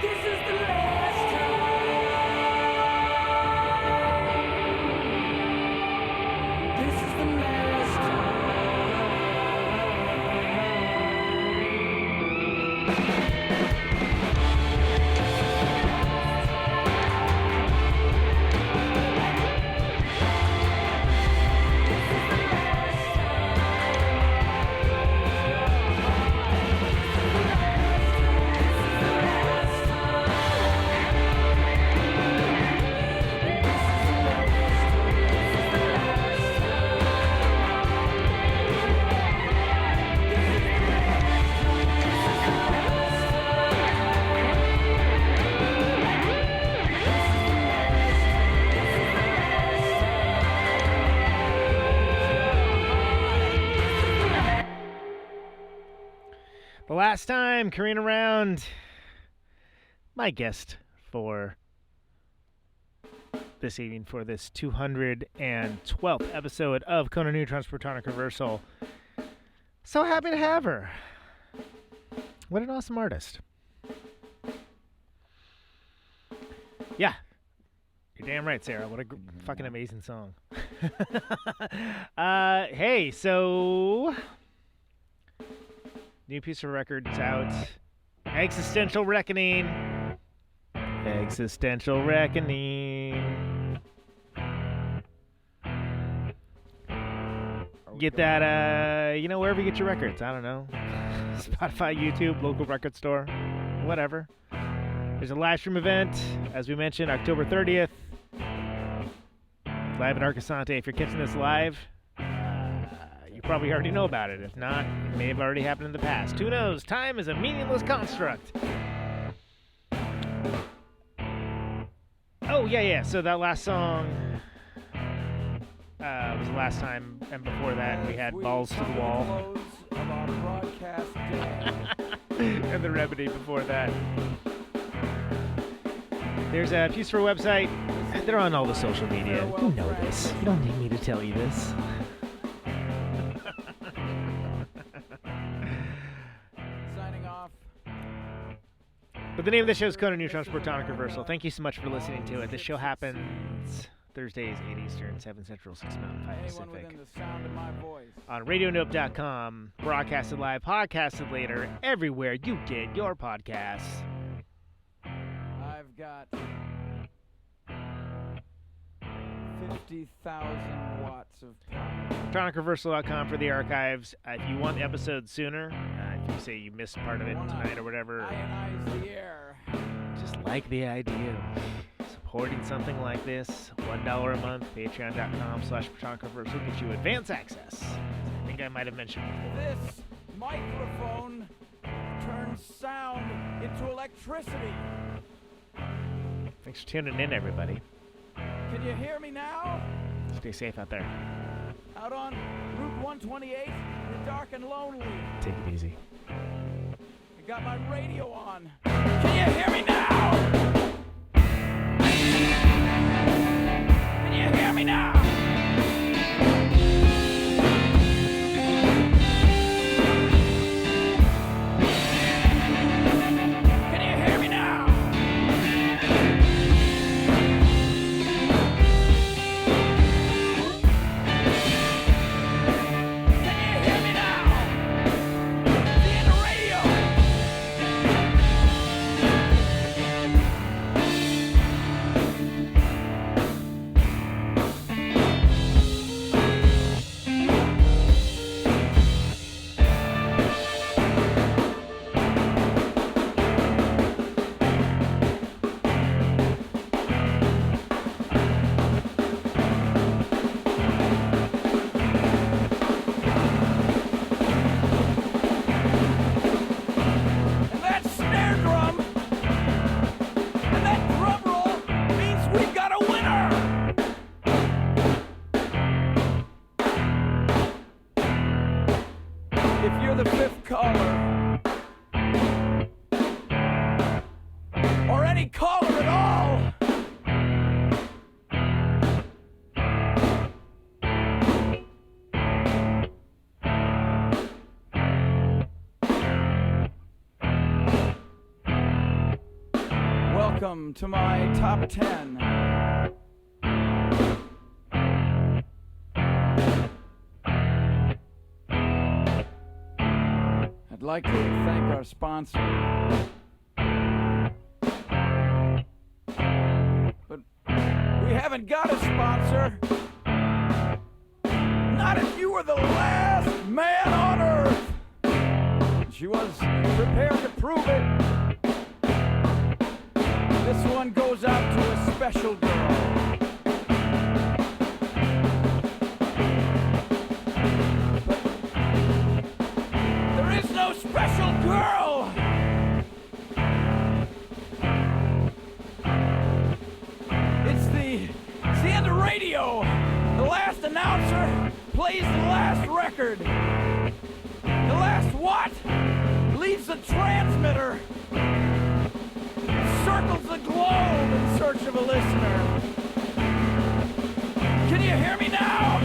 This is the last time. This is the last The last time, Carina Round, my guest for this evening for this 212th episode of Conan Neutron's Protonic Reversal. So happy to have her. What an awesome artist. Yeah. You're damn right, Sarah. What a fucking amazing song. Hey, so new piece of records out. Existential Reckoning. Existential Reckoning. Get that, wherever you get your records. I don't know. Spotify, YouTube, local record store, whatever. There's a live stream event, as we mentioned, October 30th. Live at Arcosanti. If you're catching this live, you probably already know about it. If not, it may have already happened in the past. Who knows? Time is a meaningless construct. Oh, yeah. So that last song was the last time, and before that we had Balls to the Wall. And the Remedy before that. There's a Puscifer website. They're on all the social media. You know this. You don't need me to tell you this. Signing off. But the name of the show is Conan Neutron's Protonic Reversal. Thank you so much for listening to it. This show happens Thursdays, 8 Eastern, 7 Central, 6 Mountain, 5 Pacific. On RadioNope.com, broadcasted live, podcasted later, everywhere you get your podcasts. I've got 50,000 watts of power. ProtonicReversal.com for the archives. If you want the episode sooner, if you say you missed part of it tonight or whatever, Ionize the air. just like the idea of supporting something like this, $1 a month, patreon.com/ProtonicReversal gets you advance access. I think I might have mentioned before. This microphone turns sound into electricity. Thanks for tuning in, everybody. Can you hear me now? Stay safe out there. Out on Route 128, you're dark and lonely. Take it easy. I got my radio on. Can you hear me now? Can you hear me now? Welcome to my top 10. I'd like to thank our sponsor. But we haven't got a sponsor. Not if you were the last man on Earth. She was prepared to prove it. This one goes out to a special girl. But there is no special girl! It's the end of radio. The last announcer plays the last record. The last what? Leaves the transmitter. Circles the globe in search of a listener. Can you hear me now?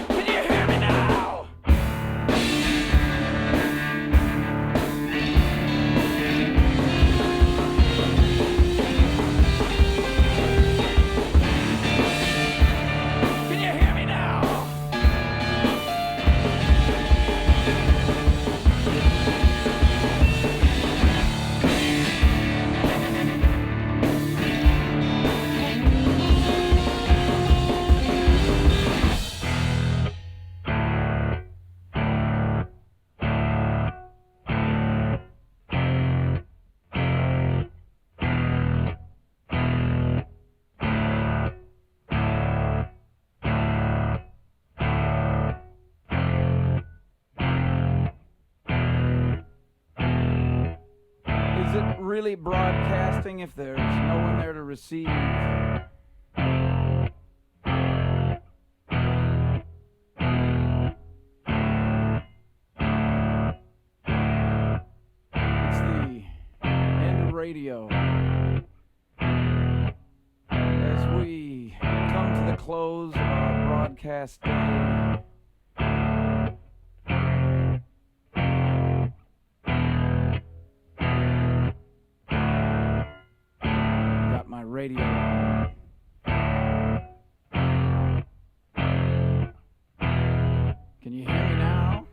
Can you hear me now? Can you hear me now? Is it really broadcasting if there's no one there to receive? It's the end of radio. close of our broadcast day. Got my radio on. Can you hear me now?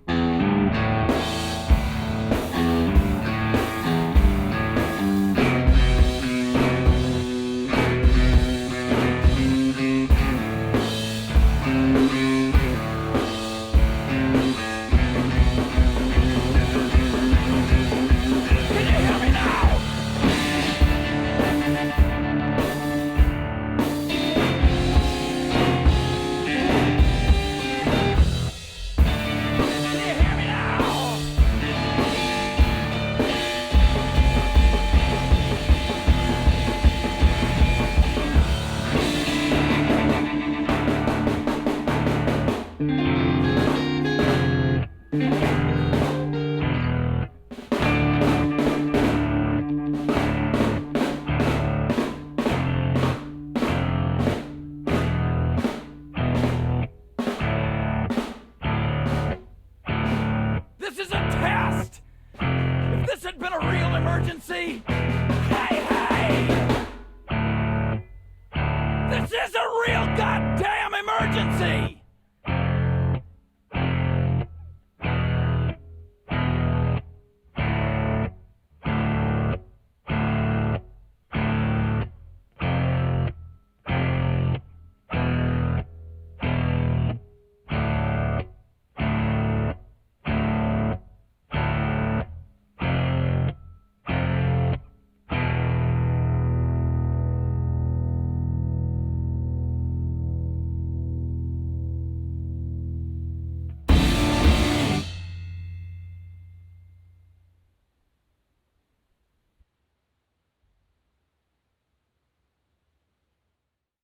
This is a test! If this had been a real emergency, hey! This is a real goddamn